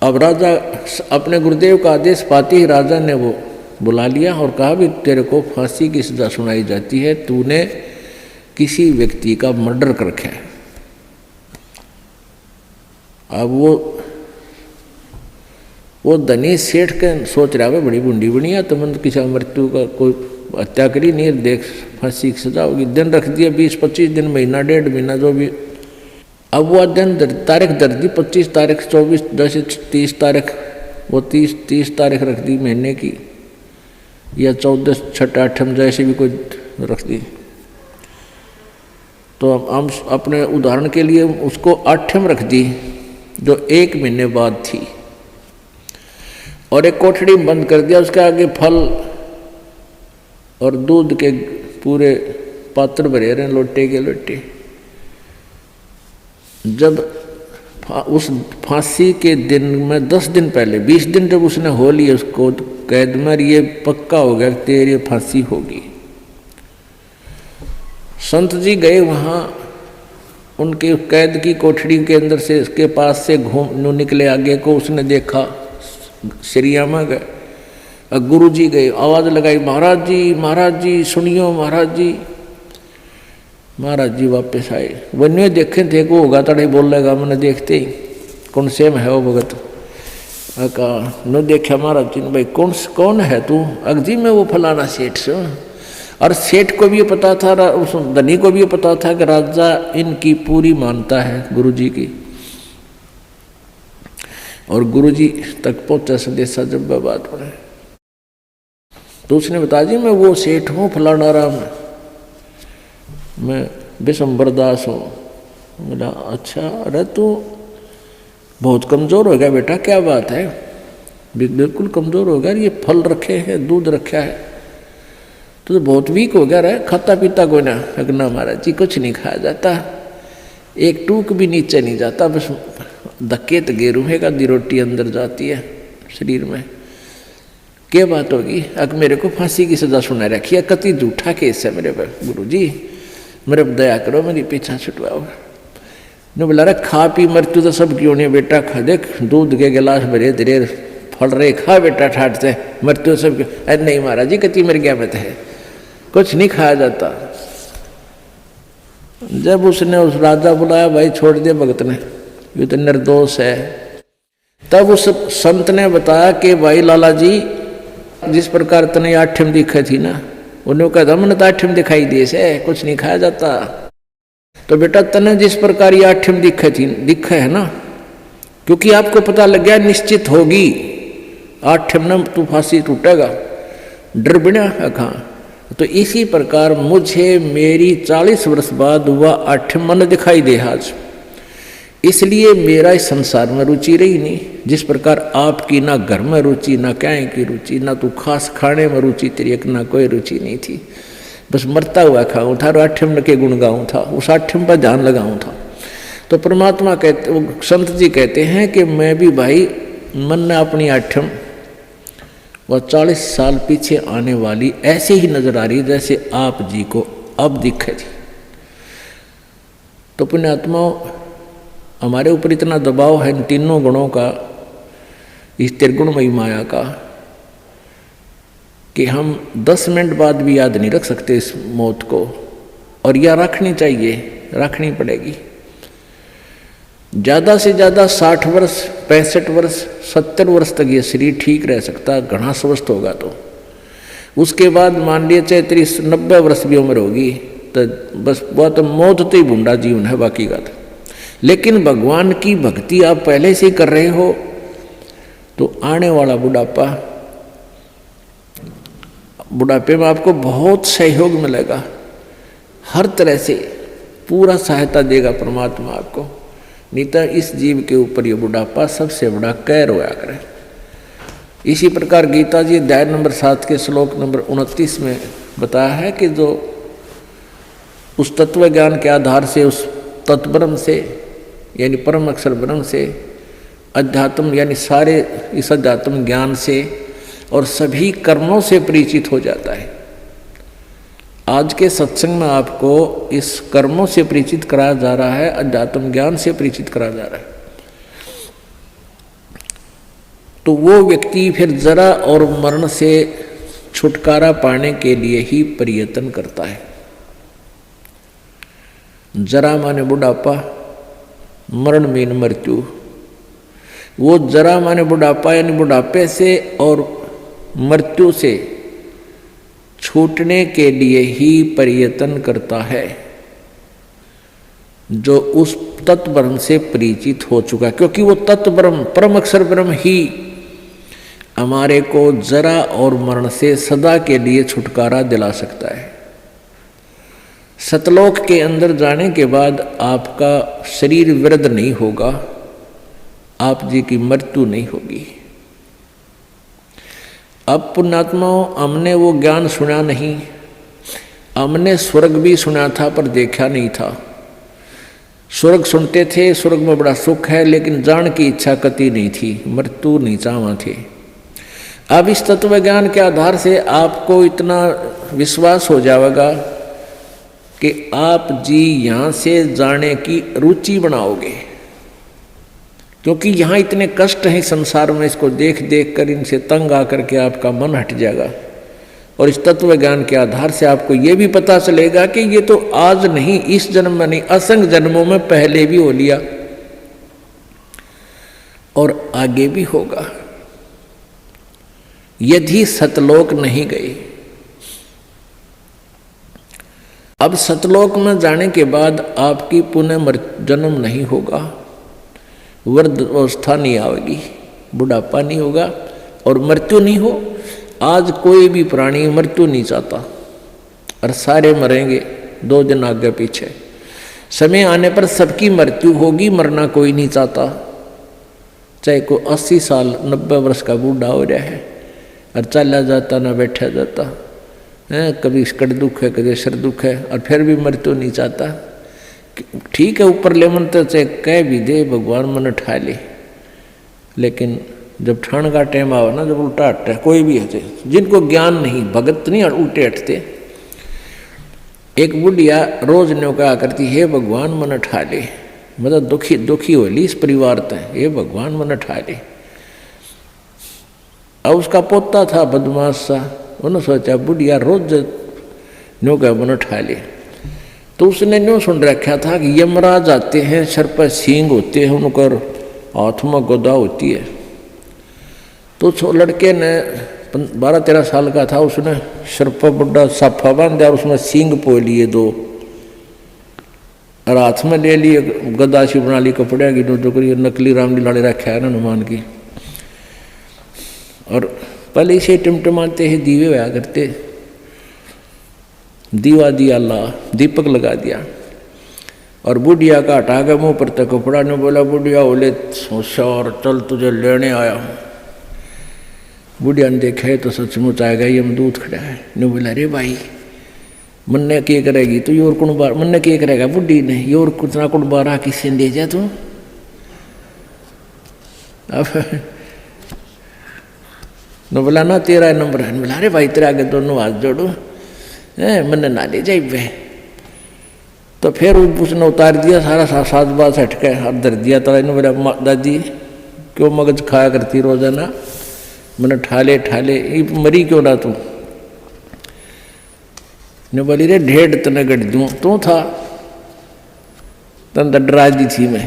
अब राजा अपने गुरुदेव का आदेश पाते ही राजा ने वो बुला लिया और कहा भी तेरे को फांसी की सजा सुनाई जाती है, तूने किसी व्यक्ति का मर्डर कर रखा है। अब वो धनी सेठ के सोच रहा है बड़ी बुंडी बनिया, तो मन किसी मृत्यु का कोई हत्या करी नहीं, देख फांसी की सजा होगी, दिन रख दिया 20-25 दिन, महीना 1.5 महीना जो भी। अब वह दिन तारीख दर दी 25 तारीख 24 10 30 तारीख, वो 30 तारीख रख दी महीने की, या 14 6 8 जैसे भी कोई रख दी। तो हम अपने उदाहरण के लिए उसको 8 रख दी, जो 1 महीने बाद थी, और एक कोठड़ी में बंद कर दिया, उसके आगे फल और दूध के पूरे पात्र भरे रहे, लोटे के लोटे। जब उस फांसी के दिन में 10 दिन पहले, 20 दिन जब उसने हो लिया उसको कैद में, ये पक्का हो गया तेरी फांसी होगी। संत जी गए वहाँ, उनके कैद की कोठड़ी के अंदर से उसके पास से घूम निकले, आगे को उसने देखा, श्रीयामा गए, गुरु जी गए, आवाज़ लगाई महाराज जी सुनियो महाराज जी। महाराज जी वापस आए, वन्य देखे थे को होगा तड़े बोल लेगा, मैंने देखते ही कौन से में है वो भगत, कहा न देखा महाराज जी ने, भाई कौन है तू? अगजी में वो फलाना सेठ से। और सेठ को भी ये पता था, उस धनी को भी ये पता था कि राजा इनकी पूरी मानता है गुरु जी की, और गुरु जी तक पहुंचा संदेशा जब बात पड़े। तो उसने बता दी मैं वो सेठ हूँ फलाना राम, मैं विशंबर दास हूँ। बोला अच्छा, अरे तू बहुत कमज़ोर हो गया बेटा, क्या बात है? बिल्कुल कमज़ोर हो गया, ये फल रखे हैं दूध रखा है, तो बहुत वीक हो गया रहा, खाता पीता कोई ना? ना महाराज जी कुछ नहीं खाया जाता, एक टूक भी नीचे नहीं जाता, बस धक्के तो गेरू है का दी रोटी अंदर जाती है शरीर में। क्या बात होगी? अब मेरे को फांसी की सजा सुना रखी है, कति झूठा केस है मेरे पर, गुरु जी मेरे पर दया करो, मेरी पीछा छुटवाओ। ने बोला रे खा पी मृत्यु तो सब क्यों नहीं बेटा, खा देख दूध के गिलास भरे धीरे फल रहे, खा बेटा ठाट से, मृत्यु सब क्यों? अरे नहीं महाराज जी कति मर गया मत है, कुछ नहीं खाया जाता। जब उसने उस राजा बुलाया, भाई छोड़ दिया भगत ने, ये तो निर्दोष है। तब उस संत ने बताया कि भाई लाला जी जिस प्रकार तने 8 दिखे थी ना, उन्होंने कहा मैंने तो 8 दिखाई दिए से, कुछ नहीं खाया जाता। तो बेटा तने जिस प्रकार ये 8 दिखे है ना, क्योंकि आपको पता लग गया निश्चित होगी 8 में तू फांसी टूटेगा, डर बिना कहाँ। तो इसी प्रकार मुझे मेरी 40 वर्ष बाद वह 8 मन दिखाई दे आज, इसलिए मेरा इस संसार में रुचि रही नहीं। जिस प्रकार आपकी ना घर में रुचि, ना क्या की रुचि, ना तू खास खाने में रुचि तेरी, एक ना कोई रुचि नहीं थी, बस मरता हुआ खाऊं था और 8 के गुण गाऊं था, उस 8 पर ध्यान लगाऊं था। तो परमात्मा कहते, संत जी कहते हैं कि मैं भी भाई मन ने अपनी 8 वह 40 साल पीछे आने वाली ऐसे ही नजर आ रही जैसे आप जी को अब दिखे थी। तो पुण्यात्माओं, हमारे ऊपर इतना दबाव है इन तीनों गुणों का, इस त्रिगुणमयी माया का, कि हम 10 मिनट बाद भी याद नहीं रख सकते इस मौत को, और यह रखनी चाहिए, रखनी पड़ेगी। ज़्यादा से ज़्यादा 60 वर्ष 65 वर्ष 70 वर्ष तक ये शरीर ठीक रह सकता, घना स्वस्थ होगा। तो उसके बाद मान लिया चाहे 90 वर्ष भी उम्र होगी, तो बस वह तो मौत तो ही बूढ़ा जीवन है, बाकी का तो। लेकिन भगवान की भक्ति आप पहले से ही कर रहे हो, तो आने वाला बुढ़ापे में आपको बहुत सहयोग मिलेगा, हर तरह से पूरा सहायता देगा परमात्मा आपको। नहीं तो इस जीव के ऊपर ये बुढ़ापा सबसे बड़ा कहर होया करे। इसी प्रकार गीता जी अध्याय नंबर 7 के श्लोक नंबर 29 में बताया है कि जो उस तत्व ज्ञान के आधार से, उस तत्व ब्रह्म से यानी परम अक्षर ब्रह्म से, अध्यात्म यानी सारे इस अध्यात्म ज्ञान से और सभी कर्मों से परिचित हो जाता है। आज के सत्संग में आपको इस कर्मों से परिचित कराया जा रहा है, अध्यात्म ज्ञान से परिचित कराया जा रहा है। तो वो व्यक्ति फिर जरा और मरण से छुटकारा पाने के लिए ही प्रयत्न करता है। जरा माने बुढ़ापा, मरण मीन मृत्यु। वो जरा माने बुढ़ापा यानी बुढ़ापे से और मृत्यु से छूटने के लिए ही प्रयत्न करता है, जो उस तत्व ब्रह्म से परिचित हो चुका, क्योंकि वो तत्व ब्रह्म परम अक्षर ब्रह्म ही हमारे को जरा और मरण से सदा के लिए छुटकारा दिला सकता है। सतलोक के अंदर जाने के बाद आपका शरीर वृद्ध नहीं होगा, आप जी की मृत्यु नहीं होगी। अब पुण्यात्माओं, हमने वो ज्ञान सुना नहीं, हमने स्वर्ग भी सुना था पर देखा नहीं था। स्वर्ग सुनते थे, स्वर्ग में बड़ा सुख है, लेकिन जान की इच्छा कति नहीं थी, मृत्यु नहीं चाहवा थे। अब इस तत्व ज्ञान के आधार से आपको इतना विश्वास हो जाएगा कि आप जी यहाँ से जाने की रुचि बनाओगे, क्योंकि यहाँ इतने कष्ट हैं संसार में, इसको देख देख कर इनसे तंग आकर के आपका मन हट जाएगा। और इस तत्व ज्ञान के आधार से आपको ये भी पता चलेगा कि ये तो आज नहीं, इस जन्म में नहीं, असंख्य जन्मों में पहले भी हो लिया और आगे भी होगा, यदि सतलोक नहीं गए। अब सतलोक में जाने के बाद आपकी पुनः जन्म नहीं होगा, वृद्ध अवस्था नहीं आएगी, बुढ़ापा नहीं होगा और मृत्यु नहीं हो। आज कोई भी प्राणी मृत्यु नहीं चाहता और सारे मरेंगे 2 दिन आगे पीछे। समय आने पर सबकी मृत्यु होगी, मरना कोई नहीं चाहता। चाहे कोई 80 साल 90 वर्ष का बूढ़ा हो रहा है और चला जाता ना बैठा जाता है, कभी कट दुख है, कभी सिर दुख है, और फिर भी मृत्यु नहीं चाहता। ठीक है, ऊपर ले मन तो चाहे कह भी दे भगवान मन ठा ले, लेकिन जब ठाण का टाइम आवा ना, जब उल्टा हटता है, कोई भी हटे, जिनको ज्ञान नहीं, भगत नहीं उल्टे हटते। एक बुढ़िया रोज न्यो कहा करती, हे भगवान मन ठा ले, मतलब दुखी हो ली इस परिवार तय, हे भगवान मन ठा ले। अब उसका पोता था बदमाश सा, उन्होंने सोचा बुढ़िया रोज न्यो कह मन ठा ले, तो उसने न्यो सुन रखा था कि यमराज आते हैं, सर पर सींग होते हैं, उनकर हाथ में गदा होती है। तो लड़के ने 12-13 साल का था, उसने सर पर बड़ा साफा बांध दिया, उसमें सींग पो लिए 2 और हाथ में ले लिए गदा सी बना ली कपड़े की, जो करिए नकली रामलीला रखा है ना हनुमान की। और पहले इसे टिमटिमाते ही दीवे होया करते, दीवा दिया ला, दीपक लगा दिया और बुढ़िया का हटा के मुँह पर तक कपड़ा ने बोला, बुढ़िया बोले होशियार, चल तुझे लेने आया। बुढ़िया ने देखा तो सचमुच आएगा, यमदूत खड़ा है। ने बोला, अरे भाई मन ने क्या करेगी तो योर कुण बार, मन ने क्या करेगा बुढ़ी ने, योर कुछ ना कुण बारह किसी ने दे जा तू। अब न बोला ना तेरा नंबर है, बोला अरे भाई तेरा आगे दोनों हाथ जोड़ो, मन ना ले जाए वे। तो फिर उसने उतार दिया सारा सात बात हट के और धर दिया। तो इन्होंने बोला, दादी क्यों मगज खाया करती रोजाना, मैंने ठाले ये मरी क्यों ना तू। ने बोली, रे ढेड़ तने गढ़ दूँ, तू था तन डरा दी थी मैं।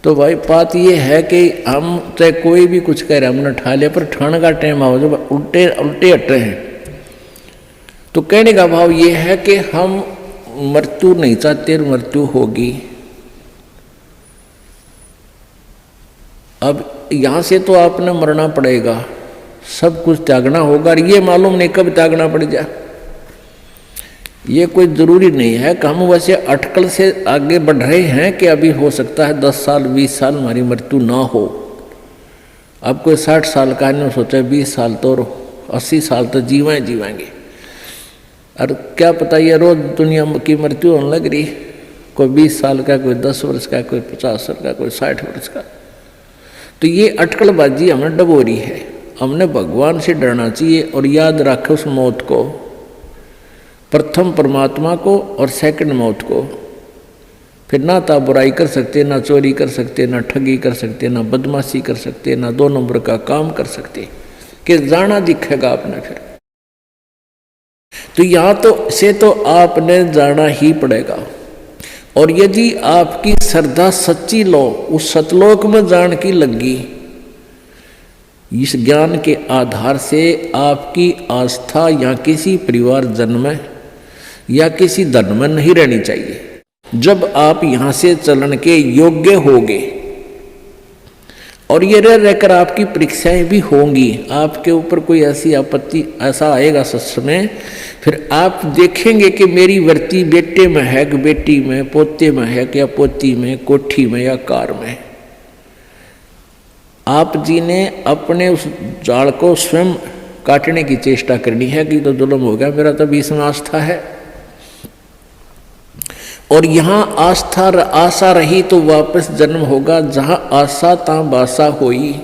तो भाई बात ये है कि हम चाहे कोई भी कुछ कह रहे हैं, हमने ठाले पर ठाण का टाइम आओ जब उल्टे हटे हैं, तो कहने का भाव ये है कि हम मृत्यु नहीं चाहते, मृत्यु होगी। अब यहाँ से तो आपने मरना पड़ेगा, सब कुछ त्यागना होगा, और ये मालूम नहीं कब त्यागना पड़ जाए। ये कोई ज़रूरी नहीं है कि हम वैसे अटकल से आगे बढ़ रहे हैं कि अभी हो सकता है 10 साल 20 साल हमारी मृत्यु ना हो। अब कोई 60 साल का नहीं सोचा 20 साल तो 80 साल तो जीवेंगे। और क्या पता ये रोज दुनिया की मृत्यु होने लग रही, कोई 20 साल का, कोई 10 वर्ष का, कोई 50 वर्ष का, कोई 60 वर्ष का। तो ये अटकलबाजी हमें डबोरी है। हमने भगवान से डरना चाहिए और याद रखे उस मौत को, प्रथम परमात्मा को और सेकंड मौत को। फिर ना तो बुराई कर सकते, ना चोरी कर सकते, ना ठगी कर सकते, ना बदमाशी कर सकते, ना 2 नंबर का काम कर सकते, कि जाना दिखेगा आपने फिर। तो यहाँ तो आपने जाना ही पड़ेगा। और यदि आपकी श्रद्धा सच्ची लो उस सतलोक में जान की लगी, इस ज्ञान के आधार से आपकी आस्था या किसी परिवार जन्म में या किसी धन में नहीं रहनी चाहिए। जब आप यहाँ से चलन के योग्य होगे और ये रहकर आपकी परीक्षाएं भी होंगी, आपके ऊपर कोई ऐसी आपत्ति ऐसा आएगा सच में, फिर आप देखेंगे कि मेरी वृत्ति बेटे में है कि बेटी में, पोते में है कि या पोती में, कोठी में या कार में। आप जी ने अपने उस जाल को स्वयं काटने की चेष्टा करनी है कि तो जुल्म हो गया, मेरा तो बीच में आस्था है। और यहाँ आशा रही तो वापस जन्म होगा, जहाँ आशा ता बासा होई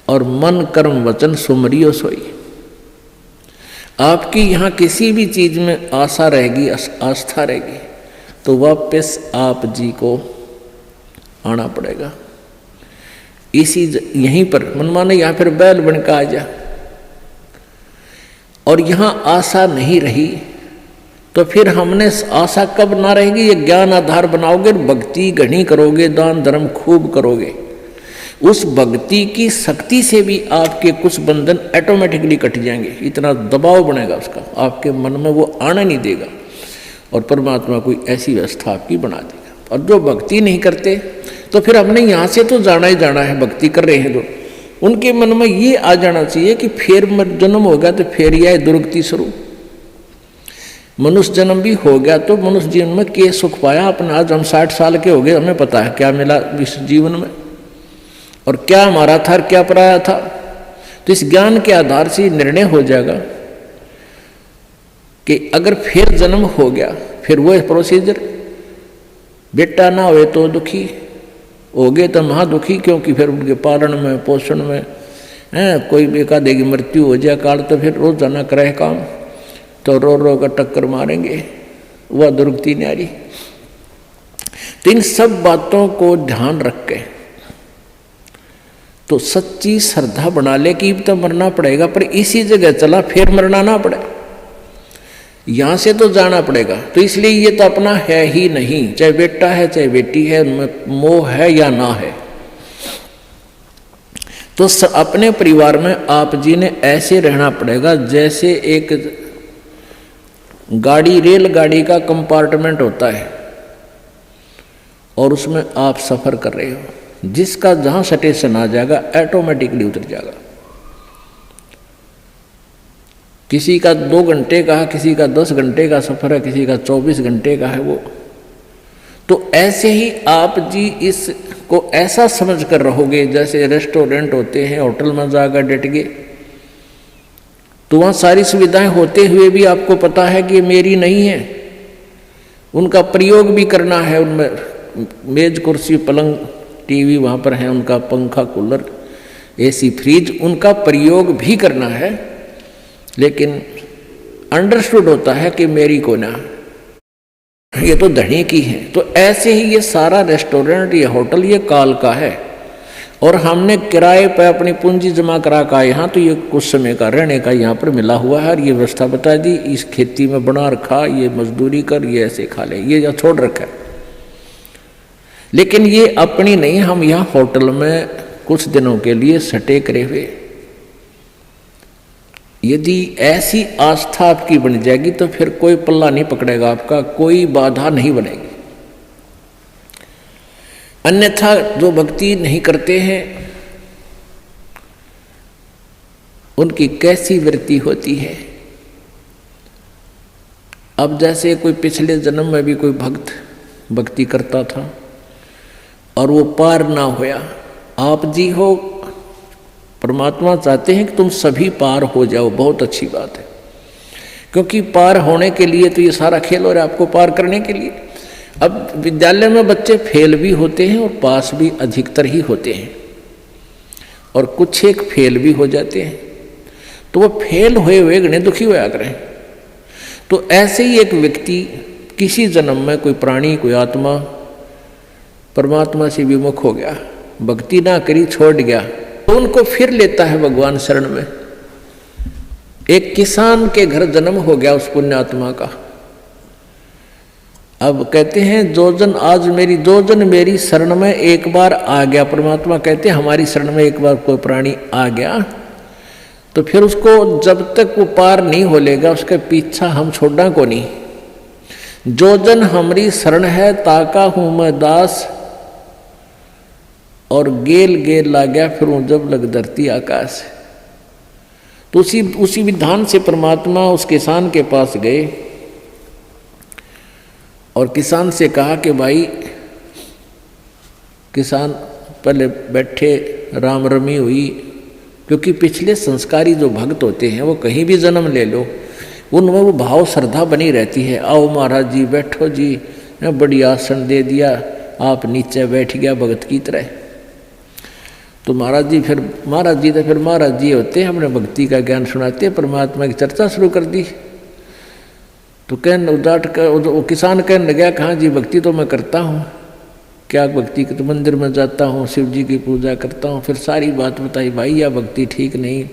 और मन कर्म वचन सुमरियो सोई। आपकी यहाँ किसी भी चीज में आशा रहेगी, आस्था रहेगी, तो वापस आप जी को आना पड़ेगा। इसी यहीं पर मन माने यहाँ फिर बैल बनकर आ जा, और यहाँ आशा नहीं रही तो फिर हमने आशा कब ना रहेगी, ये ज्ञान आधार बनाओगे, भक्ति घनी करोगे, दान धर्म खूब करोगे, उस भक्ति की शक्ति से भी आपके कुछ बंधन ऑटोमेटिकली कट जाएंगे। इतना दबाव बनेगा उसका, आपके मन में वो आना नहीं देगा, और परमात्मा कोई ऐसी व्यवस्था आपकी बना देगा। और जो भक्ति नहीं करते तो फिर हमने यहाँ से तो जाना ही जाना है, भक्ति कर रहे हैं जो, उनके मन में ये आ जाना चाहिए कि फिर जन्म होगा तो फिर यह दुर्गति शुरू। मनुष्य जन्म भी हो गया तो मनुष्य जीवन में क्या सुख पाया अपने। आज हम 60 साल के हो गए, हमें पता है क्या मिला इस जीवन में और क्या हमारा था और क्या पराया था। तो इस ज्ञान के आधार से निर्णय हो जाएगा कि अगर फिर जन्म हो गया फिर वो प्रोसीजर, बेटा ना हुए तो दुखी हो गए तो महा दुखी, क्योंकि फिर उनके पालन में पोषण में कोई बेका देगी मृत्यु हो जाए काल, तो फिर रोज जाना करे काम, तो रो रो कर टक्कर मारेंगे, वह दुर्गति न्यारी। तो इन सब बातों को ध्यान रख के तो सच्ची श्रद्धा बना ले कि तो मरना पड़ेगा, पर इसी जगह चला फिर मरना ना पड़े, यहां से तो जाना पड़ेगा। तो इसलिए ये तो अपना है ही नहीं, चाहे बेटा है चाहे बेटी है, उनमें मोह है या ना है। तो अपने परिवार में आप जी ने ऐसे रहना पड़ेगा जैसे एक गाड़ी, रेलगाड़ी का कंपार्टमेंट होता है और उसमें आप सफर कर रहे हो, जिसका जहां स्टेशन आ जाएगा ऑटोमेटिकली उतर जाएगा। किसी का 2 घंटे का है, किसी का 10 घंटे का सफर है, किसी का 24 घंटे का है वो। तो ऐसे ही आप जी इसको ऐसा समझ कर रहोगे जैसे रेस्टोरेंट होते हैं, होटल में जाकर डट गए, तो वहाँ सारी सुविधाएं होते हुए भी आपको पता है कि मेरी नहीं है, उनका प्रयोग भी करना है। उनमें मेज कुर्सी पलंग टीवी वहाँ पर है, उनका पंखा कूलर एसी फ्रिज उनका प्रयोग भी करना है, लेकिन अंडरस्टूड होता है कि मेरी को ना, ये तो धनी की है। तो ऐसे ही ये सारा रेस्टोरेंट, ये होटल, ये काल का है, और हमने किराए पर अपनी पूंजी जमा करा का यहाँ, तो ये कुछ समय का रहने का यहाँ पर मिला हुआ है, और ये व्यवस्था बता दी, इस खेती में बना रखा, ये मजदूरी कर, ये ऐसे खा ले, ये यहाँ छोड़ रखा है। लेकिन ये अपनी नहीं, हम यहाँ होटल में कुछ दिनों के लिए सटे करे हुए। यदि ऐसी आस्था आपकी बन जाएगी तो फिर कोई पल्ला नहीं पकड़ेगा आपका, कोई बाधा नहीं बनेगी। अन्यथा जो भक्ति नहीं करते हैं उनकी कैसी वृत्ति होती है। अब जैसे कोई पिछले जन्म में भी कोई भक्त भक्ति करता था और वो पार ना होया, आप जी हो, परमात्मा चाहते हैं कि तुम सभी पार हो जाओ, बहुत अच्छी बात है, क्योंकि पार होने के लिए तो ये सारा खेल हो रहा है आपको पार करने के लिए। अब विद्यालय में बच्चे फेल भी होते हैं और पास भी अधिकतर ही होते हैं, और कुछ एक फेल भी हो जाते हैं, तो वो फेल हुए हुए गणे दुखी होया करें। तो ऐसे ही एक व्यक्ति किसी जन्म में कोई प्राणी कोई आत्मा परमात्मा से विमुख हो गया, भक्ति ना करी छोड़ गया, तो उनको फिर लेता है भगवान शरण में। एक किसान के घर जन्म हो गया उस पुण्यात्मा का। अब कहते हैं जो जन मेरी शरण में एक बार आ गया, परमात्मा कहते हैं हमारी शरण में एक बार कोई प्राणी आ गया तो फिर उसको जब तक वो पार नहीं हो लेगा उसके पीछा हम छोड़ना को नहीं। जो जन हमारी शरण है ताका हूं मैं दास, और गेल गेल ला गया फिर जब लग धरती आकाश। तो उसी विधान से परमात्मा उस किसान के पास गए और किसान से कहा कि भाई, किसान पहले बैठे, राम रमी हुई, क्योंकि पिछले संस्कारी जो भक्त होते हैं वो कहीं भी जन्म ले लो उनमें वो भाव श्रद्धा बनी रहती है। आओ महाराज जी बैठो जी, बड़ी आसन दे दिया, आप नीचे बैठ गया भगत की तरह। तो महाराज जी तो महाराज जी होते हैं, हमने भक्ति का ज्ञान सुनाते, परमात्मा की चर्चा शुरू कर दी। तो कहने उदाट कर वो किसान कहने लगा, कहाँ जी भक्ति तो मैं करता हूँ, क्या भक्ति के तो मंदिर में जाता हूँ, शिव जी की पूजा करता हूँ। फिर सारी बात बताई, भाई यह भक्ति ठीक नहीं,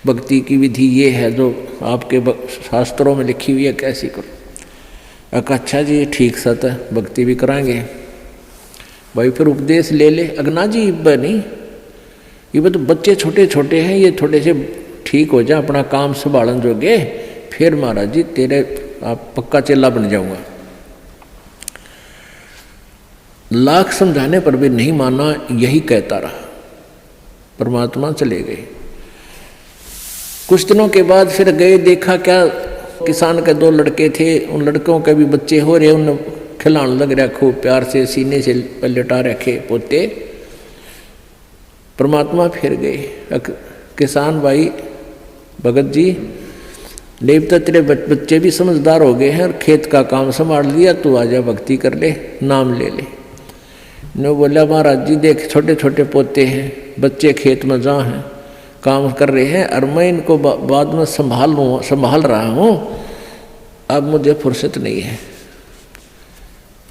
भक्ति की विधि ये है जो आपके शास्त्रों में लिखी हुई है, कैसी करो। अच्छा जी ठीक सत है, भक्ति भी कराएंगे भाई, फिर उपदेश ले ले। अगना जी इब्बा नहीं, ये तो बच्चे छोटे छोटे हैं, ये थोड़े से ठीक हो जाए अपना काम संभालन जोगे, फिर महाराज जी तेरे आप पक्का चेला बन जाऊंगा। लाख समझाने पर भी नहीं माना, यही कहता रहा। परमात्मा चले गए। कुछ दिनों के बाद फिर गए, देखा क्या किसान के 2 लड़के थे, उन लड़कों के भी बच्चे हो रहे, उन खिलाने लग रहा खूब प्यार से, सीने से लटा रखे पोते। परमात्मा फिर गए, किसान भाई भगत जी देवता तेरे बच्चे भी समझदार हो गए हैं और खेत का काम संभाल लिया, तू आजा भक्ति कर ले, नाम ले ले। ने बोला महाराज जी देख छोटे छोटे पोते हैं, बच्चे खेत में जहाँ हैं काम कर रहे हैं, और मैं इनको बाद में संभाल रहा हूँ, अब मुझे फुर्सत नहीं है,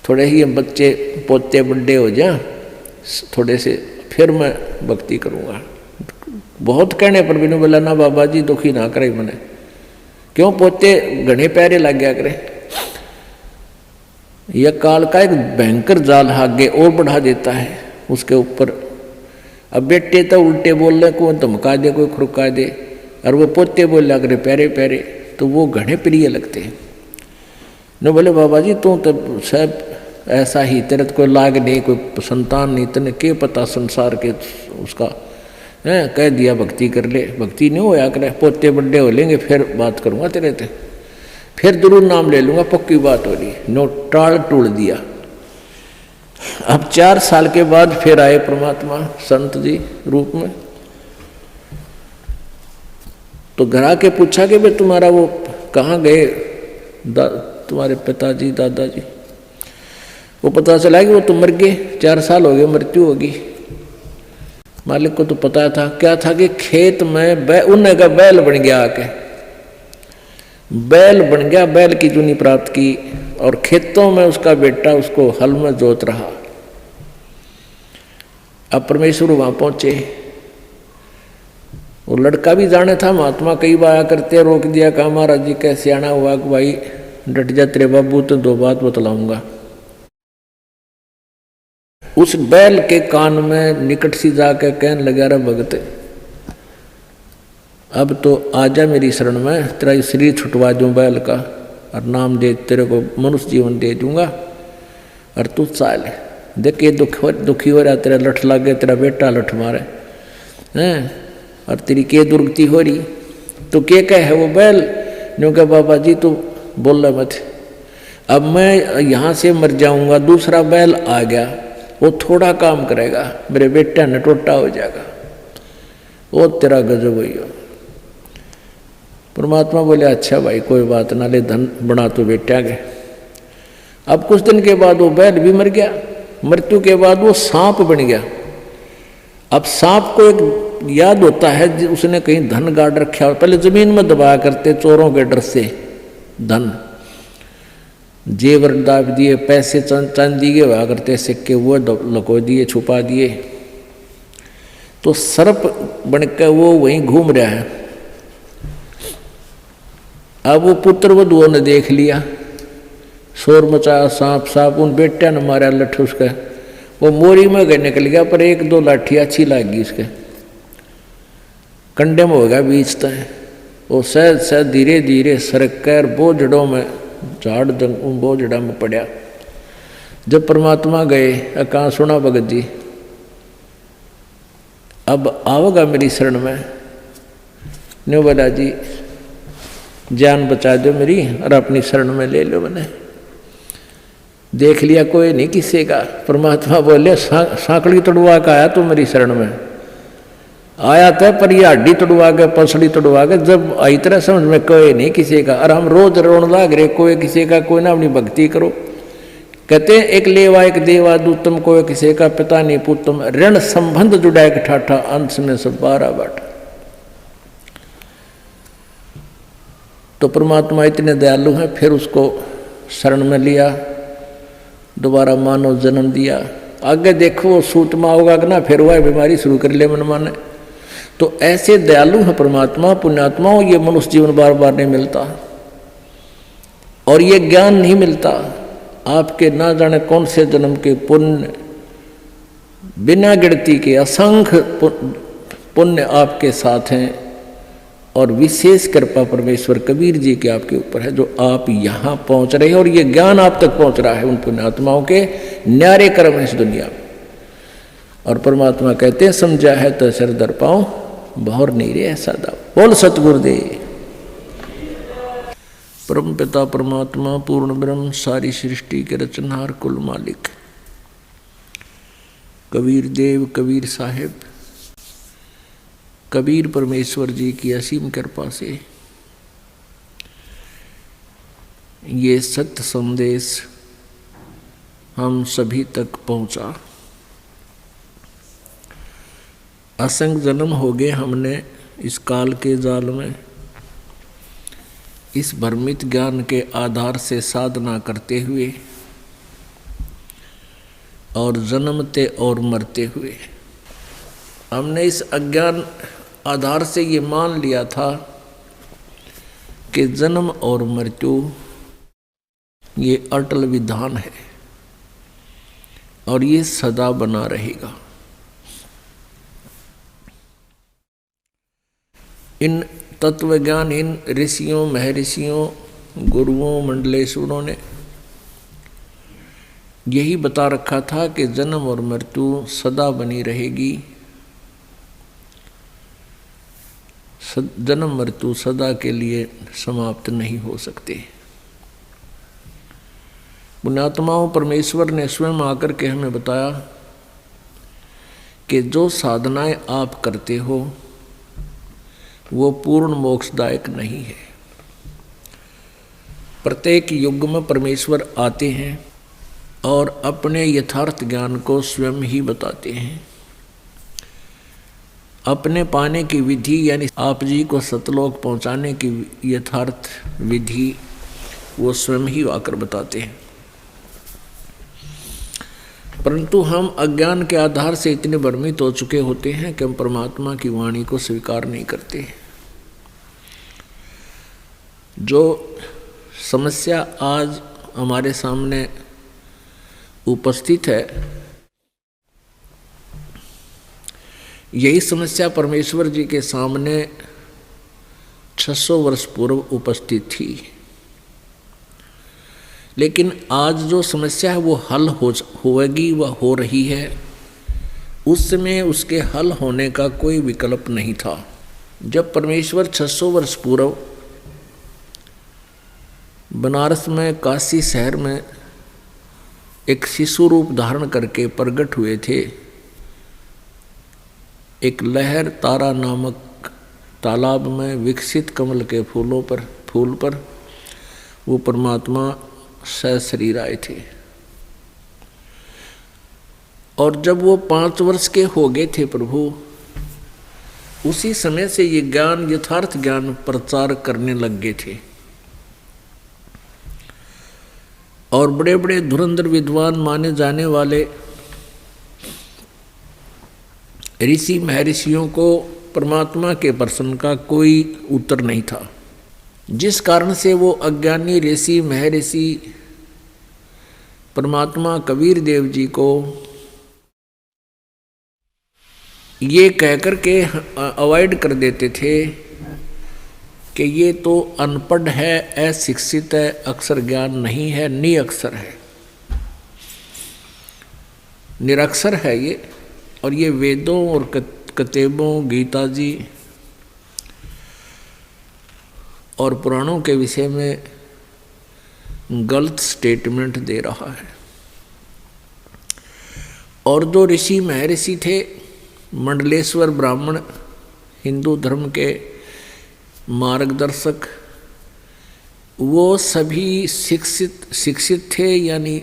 थोड़े ही बच्चे पोते बड़े हो जाए थोड़े से, फिर मैं भक्ति करूँगा। बहुत कहने पर भी नहीं बोला, ना बाबा जी दुखी ना करे मैंने, क्यों पोते घने प्यारे लग गया करे। यह काल का एक भयंकर जाल आगे और बढ़ा देता है उसके ऊपर। अब बेटे तो उल्टे बोल रहे, कोई धमका दे कोई खुरका दे, और वो पोते बोल लग रहे प्यारे प्यारे, तो वो घने प्रिय लगते हैं। न बोले बाबा जी तू तो सब ऐसा ही, तेरे तो कोई लाग नहीं, कोई संतान नहीं, तेने क्या पता संसार के उसका है, कह दिया भक्ति कर ले, भक्ति नहीं होया करे, पोते बड़े हो लेंगे फिर बात करूँगा तेरे से, फिर जरूर नाम ले लूँगा, पक्की बात हो रही। नो टाल टूल दिया। अब 4 साल के बाद फिर आए परमात्मा संत जी रूप में। तो घर आके पूछा कि भाई तुम्हारा वो कहाँ गए तुम्हारे पिताजी दादाजी। वो पता चला कि वो तो मर गए, 4 साल हो गए, मृत्यु होगी। मालिक को तो पता था, क्या था कि खेत में उन्हें का बैल बन गया, आके बैल बन गया, बैल की जूनी प्राप्त की, और खेतों में उसका बेटा उसको हल में जोत रहा। अब परमेश्वर वहां पहुंचे, वो लड़का भी जाने था, महात्मा कई बार आया करते, रोक दिया, कहा महाराज जी कैसे आना हुआ कि भाई डट जा तेरे बाबू, तो 2 बात बतलाऊंगा। उस बैल के कान में निकट सी जाकर कहने लगा, रे भगत अब तो आजा मेरी शरण में, तेरा शरीर छुटवा दूं बैल का, और नाम दे तेरे को मनुष्य जीवन दे दूंगा, और तू चाल देख ये दुखी हो रहा, तेरा लठ लग गया, तेरा बेटा लठ मारे हैं, और तेरी के दुर्गति हो रही, तो क्या कह है वो बैल। न्यू कहा बाबा जी तू बोल रहा मत, अब मैं यहाँ से मर जाऊंगा, दूसरा बैल आ गया, वो थोड़ा काम करेगा, मेरे बेटा ने टोटा हो जाएगा, वो तेरा गजब हुई हो। परमात्मा बोले अच्छा भाई कोई बात ना, ले धन बना तो बेटा गए। अब कुछ दिन के बाद वो बैल भी मर गया, मृत्यु के बाद वो सांप बन गया। अब सांप को एक याद होता है उसने कहीं धन गाड़ रखा, पहले जमीन में दबाया करते चोरों के डर से, धन जेवर दाब दिए, पैसे चांदी के हुआ करते सिक्के वो लको दिए, छुपा दिए। तो सर्प बनकर वो वहीं घूम रहा है। अब वो पुत्र वधुओं ने देख लिया, शोर मचाया, सांप सांप, उन बेटा ने मारा लठ उसका, वो मोरी में गए निकल गया, पर एक दो लाठी अच्छी लगी उसके, कंडे में हो गया बीच तक। वो सहज सहज धीरे धीरे सरक कर बोझड़ों में, झाड़ बोझड़ा में पड़ा। जब परमात्मा गए, कहाँ सुना भगत जी अब आओगा मेरी शरण में? ने बोला जी जान बचा दो मेरी और अपनी शरण में ले लो। मैंने देख लिया कोई नहीं किसी का। परमात्मा बोले सांकड़ी तोड़वा का आया तू मेरी शरण में, आया था पर ये हड्डी तोड़वा के, पसड़ी तोड़वा के, जब आई तरह समझ में कोई नहीं किसी का। और हम रोज रोन लाग रहे कोई किसी का, कोई ना अपनी भक्ति करो। कहते हैं एक लेवा एक देवा दूतम, कोई किसी का पिता नहीं पुतम, ऋण संबंध जुड़ा एक ठाठा, अंश में सब 12 बाटा। तो परमात्मा इतने दयालु हैं, फिर उसको शरण में लिया, दोबारा मानव जन्म दिया। आगे देखो सूत में होगा कि ना, फिर वह बीमारी शुरू कर ले मन माने। तो ऐसे दयालु है परमात्मा, पुण्यात्माओं। ये मनुष्य जीवन बार बार नहीं मिलता और ये ज्ञान नहीं मिलता। आपके ना जाने कौन से जन्म के पुण्य, बिना गिनती के असंख्य पुण्य आपके साथ हैं। और विशेष कृपा परमेश्वर कबीर जी के आपके ऊपर है, जो आप यहाँ पहुँच रहे हैं और ये ज्ञान आप तक पहुँच रहा है। उन पुण्यात्माओं के न्यारे कर्म है इस दुनिया में। और परमात्मा कहते हैं समझा है तो सर दर पाओ, बहुर नहीं रे ऐसा दाव। बोल सतगुरुदेव। परम पिता परमात्मा पूर्ण ब्रह्म, सारी सृष्टि के रचनहार, कुल मालिक कबीर देव, कबीर साहेब, कबीर परमेश्वर जी की असीम कृपा से ये सत्य संदेश हम सभी तक पहुंचा। असंख्य जन्म हो गए हमने इस काल के जाल में, इस भ्रमित ज्ञान के आधार से साधना करते हुए और जन्मते और मरते हुए। हमने इस अज्ञान आधार से ये मान लिया था कि जन्म और मृत्यु ये अटल विधान है और ये सदा बना रहेगा। इन तत्वज्ञान, इन ऋषियों, महर्षियों, गुरुओं, मंडलेश्वरों ने यही बता रखा था कि जन्म और मृत्यु सदा बनी रहेगी। जन्म मृत्यु सदा के लिए समाप्त नहीं हो सकते। पुण्यात्माओं, परमेश्वर ने स्वयं आकर के हमें बताया कि जो साधनाएं आप करते हो वो पूर्ण मोक्षदायक नहीं है। प्रत्येक युग में परमेश्वर आते हैं और अपने यथार्थ ज्ञान को स्वयं ही बताते हैं। अपने पाने की विधि यानी आप जी को सतलोक पहुंचाने की यथार्थ विधि वो स्वयं ही आकर बताते हैं। परंतु हम अज्ञान के आधार से इतने भ्रमित हो चुके होते हैं कि हम परमात्मा की वाणी को स्वीकार नहीं करते। जो समस्या आज हमारे सामने उपस्थित है, यही समस्या परमेश्वर जी के सामने 600 वर्ष पूर्व उपस्थित थी। लेकिन आज जो समस्या है वो हल होगी, वह हो रही है। उस समय उसके हल होने का कोई विकल्प नहीं था। जब परमेश्वर 600 वर्ष पूर्व बनारस में, काशी शहर में एक शिशु रूप धारण करके प्रकट हुए थे, एक लहर तारा नामक तालाब में विकसित कमल के फूल पर वो परमात्मा सशरीर आए थे। और जब वो 5 वर्ष के हो गए थे प्रभु, उसी समय से ये ज्ञान, यथार्थ ज्ञान प्रचार करने लग गए थे। और बड़े बड़े धुरंधर विद्वान माने जाने वाले ऋषि महर्षियों को परमात्मा के प्रश्न का कोई उत्तर नहीं था, जिस कारण से वो अज्ञानी ऋषि महर्षि परमात्मा कबीर देव जी को ये कहकर के अवॉइड कर देते थे कि ये तो अनपढ़ है, अशिक्षित है, अक्षर ज्ञान नहीं है, निरक्षर है, निरक्षर है ये। और ये वेदों और किताबों, गीता जी और पुराणों के विषय में गलत स्टेटमेंट दे रहा है। और जो ऋषि महर्षि थे, मंडलेश्वर ब्राह्मण, हिंदू धर्म के मार्गदर्शक, वो सभी शिक्षित थे, यानी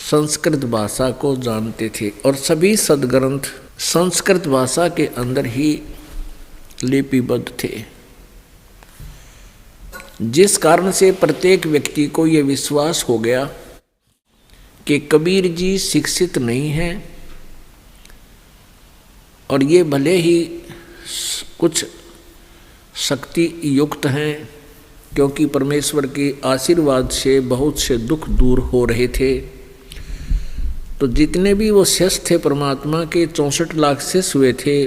संस्कृत भाषा को जानते थे। और सभी सद्ग्रंथ संस्कृत भाषा के अंदर ही लिपिबद्ध थे, जिस कारण से प्रत्येक व्यक्ति को ये विश्वास हो गया कि कबीर जी शिक्षित नहीं हैं, और ये भले ही कुछ शक्ति युक्त हैं, क्योंकि परमेश्वर के आशीर्वाद से बहुत से दुख दूर हो रहे थे। तो जितने भी वो शिष्य थे परमात्मा के, 64 लाख शिष्य हुए थे,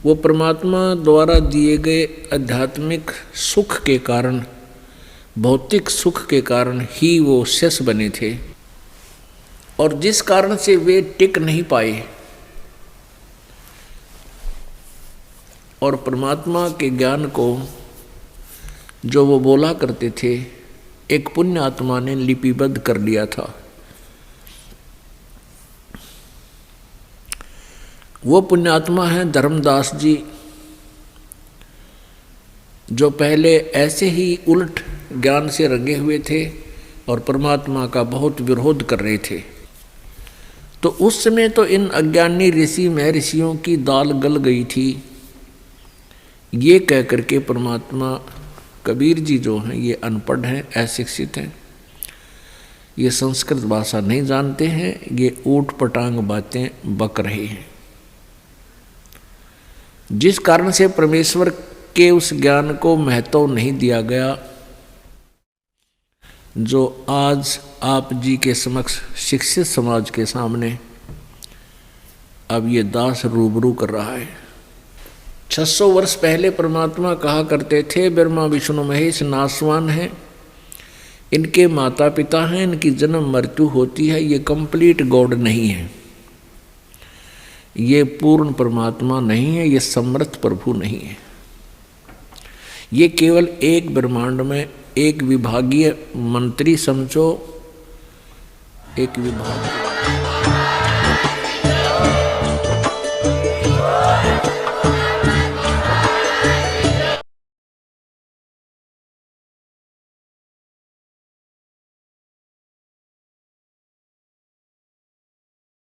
वो परमात्मा द्वारा दिए गए आध्यात्मिक सुख के कारण, भौतिक सुख के कारण ही वो शिष्य बने थे। और जिस कारण से वे टिक नहीं पाए और परमात्मा के ज्ञान को जो वो बोला करते थे, एक पुण्य आत्मा ने लिपिबद्ध कर लिया था। वो पुण्यात्मा हैं धर्मदास जी, जो पहले ऐसे ही उलट ज्ञान से रंगे हुए थे और परमात्मा का बहुत विरोध कर रहे थे। तो उस समय तो इन अज्ञानी ऋषि महर्षियों की दाल गल गई थी, ये कह करके परमात्मा कबीर जी जो हैं ये अनपढ़ हैं, अशिक्षित हैं, ये संस्कृत भाषा नहीं जानते हैं, ये ऊट पटांग बातें बक रहे हैं। जिस कारण से परमेश्वर के उस ज्ञान को महत्व नहीं दिया गया, जो आज आप जी के समक्ष शिक्षित समाज के सामने अब ये दास रूबरू कर रहा है। 600 वर्ष पहले परमात्मा कहा करते थे, ब्रह्मा विष्णु महेश नासवान हैं, इनके माता पिता हैं, इनकी जन्म मृत्यु होती है, ये कंप्लीट गॉड नहीं है, ये पूर्ण परमात्मा नहीं है, ये समर्थ प्रभु नहीं है, ये केवल एक ब्रह्मांड में एक विभागीय मंत्री समझो, एक विभाग